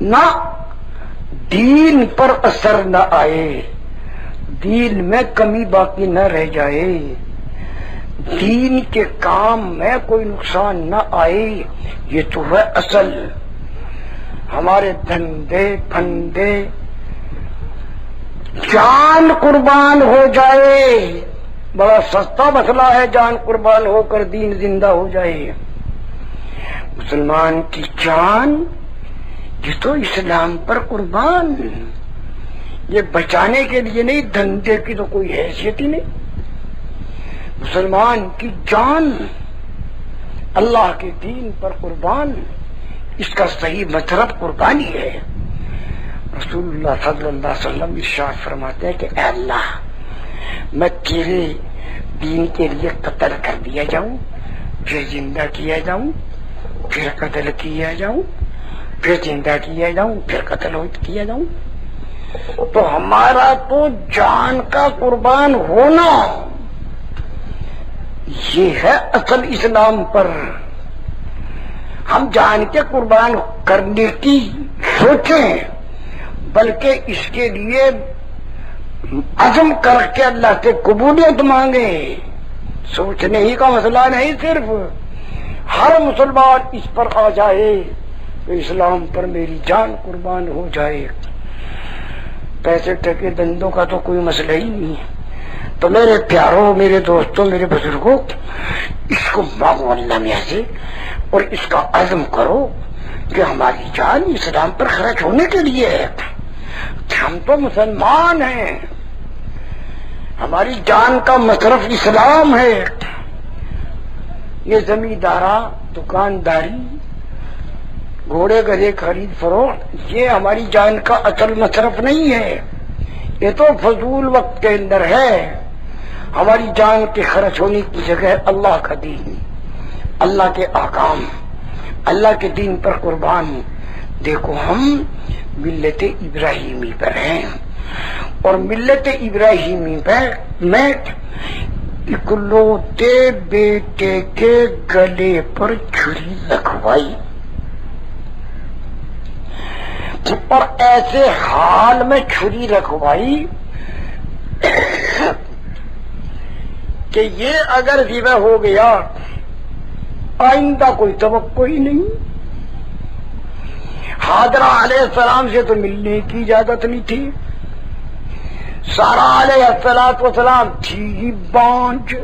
Speaker 1: نہ، دین پر اثر نہ آئے، دین میں کمی باقی نہ رہ جائے، دین کے کام میں کوئی نقصان نہ آئے، یہ تو ہے اصل. ہمارے دھندے پھندے جان قربان ہو جائے، بڑا سستا مسئلہ ہے جان قربان ہو کر دین زندہ ہو جائے. مسلمان کی جان یہ تو اسلام پر قربان، یہ بچانے کے لیے نہیں، دھندے کی تو کوئی حیثیت ہی نہیں. مسلمان کی جان اللہ کے دین پر قربان، اس کا صحیح مطلب قربانی ہے. رسول اللہ صلی اللہ علیہ وسلم ارشاد فرماتے ہیں کہ اے اللہ، میں تیرے دین کے لیے قتل کر دیا جاؤں، پھر زندہ کیا جاؤں، پھر قتل کیا جاؤں، پھر زندہ کیا جاؤں، پھر قتل کیا جاؤں. تو ہمارا تو جان کا قربان ہونا یہ ہے اصل اسلام پر. ہم جان کے قربان کرنے کی سوچیں، بلکہ اس کے لیے عزم کر کے اللہ سے قبولیت مانگے. سوچنے ہی کا مسئلہ نہیں، صرف ہر مسلمان اس پر آ جائے کہ اسلام پر میری جان قربان ہو جائے. پیسے ٹکے دندوں کا تو کوئی مسئلہ ہی نہیں ہے. تو میرے پیاروں، میرے دوستوں، میرے بزرگوں، اس کو مانگو اللہ میاں سے اور اس کا عزم کرو کہ ہماری جان اسلام پر خرچ ہونے کے لیے ہے. ہم تو مسلمان ہیں، ہماری جان کا مصرف اسلام ہے. یہ زمیندارا، دکانداری، گھوڑے گدھے خرید فروخت، یہ ہماری جان کا اصل مصرف نہیں ہے. یہ تو فضول وقت کے اندر ہے. ہماری جان کے خرچ ہونے کی جگہ اللہ کا دین، اللہ کے احکام، اللہ کے دین پر قربان. دیکھو ہم ملت ابراہیمی پر ہیں، اور ملت ابراہیمی پر میں اکلوتے بیٹے کے گلے پر چھری رکھوائی، اور ایسے حال میں چھری رکھوائی کہ یہ اگر ذبح ہو گیا آئندہ کوئی توقع ہی نہیں. حاضرہ علیہ السلام سے تو ملنے کی اجازت نہیں تھی. سارا علیہ السلام تھی ہی بانجھ،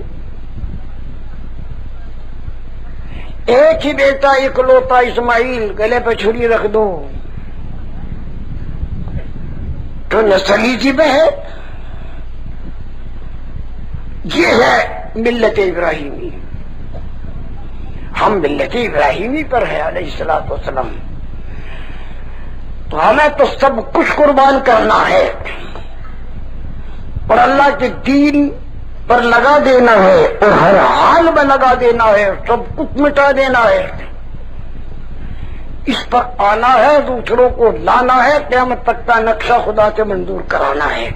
Speaker 1: ایک ہی بیٹا اکلوتا اسماعیل، گلے پہ چھری رکھ دو تو نسلی ذبح ہے. یہ ہے ملت ابراہیمی. ہم ملت ابراہیمی پر ہے علیہ الصلوۃ والسلام. تو ہمیں تو سب کچھ قربان کرنا ہے اور اللہ کے دین پر لگا دینا ہے، اور ہر حال میں لگا دینا ہے، سب کچھ مٹا دینا ہے. اس پر آنا ہے، دوسروں کو لانا ہے، قیامت تک کا نقشہ خدا سے منظور کرانا ہے.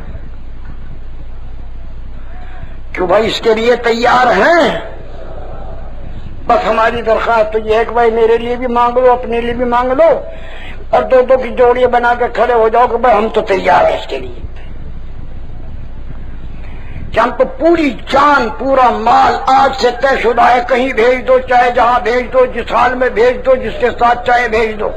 Speaker 1: کیوں بھائی اس کے لیے تیار ہیں؟ بس ہماری درخواست تو یہ ہے کہ بھائی میرے لیے بھی مانگ لو، اپنے لیے بھی مانگ لو، اور دو دو کی جوڑیاں بنا کے کھڑے ہو جاؤ کہ بھائی ہم تو تیار ہیں اس کے لیے. کہ ہم تو پوری جان، پورا مال آج سے طے شدہ ہے، کہیں بھیج دو، چاہے جہاں بھیج دو، جس حال میں بھیج دو، جس کے ساتھ چاہے بھیج دو.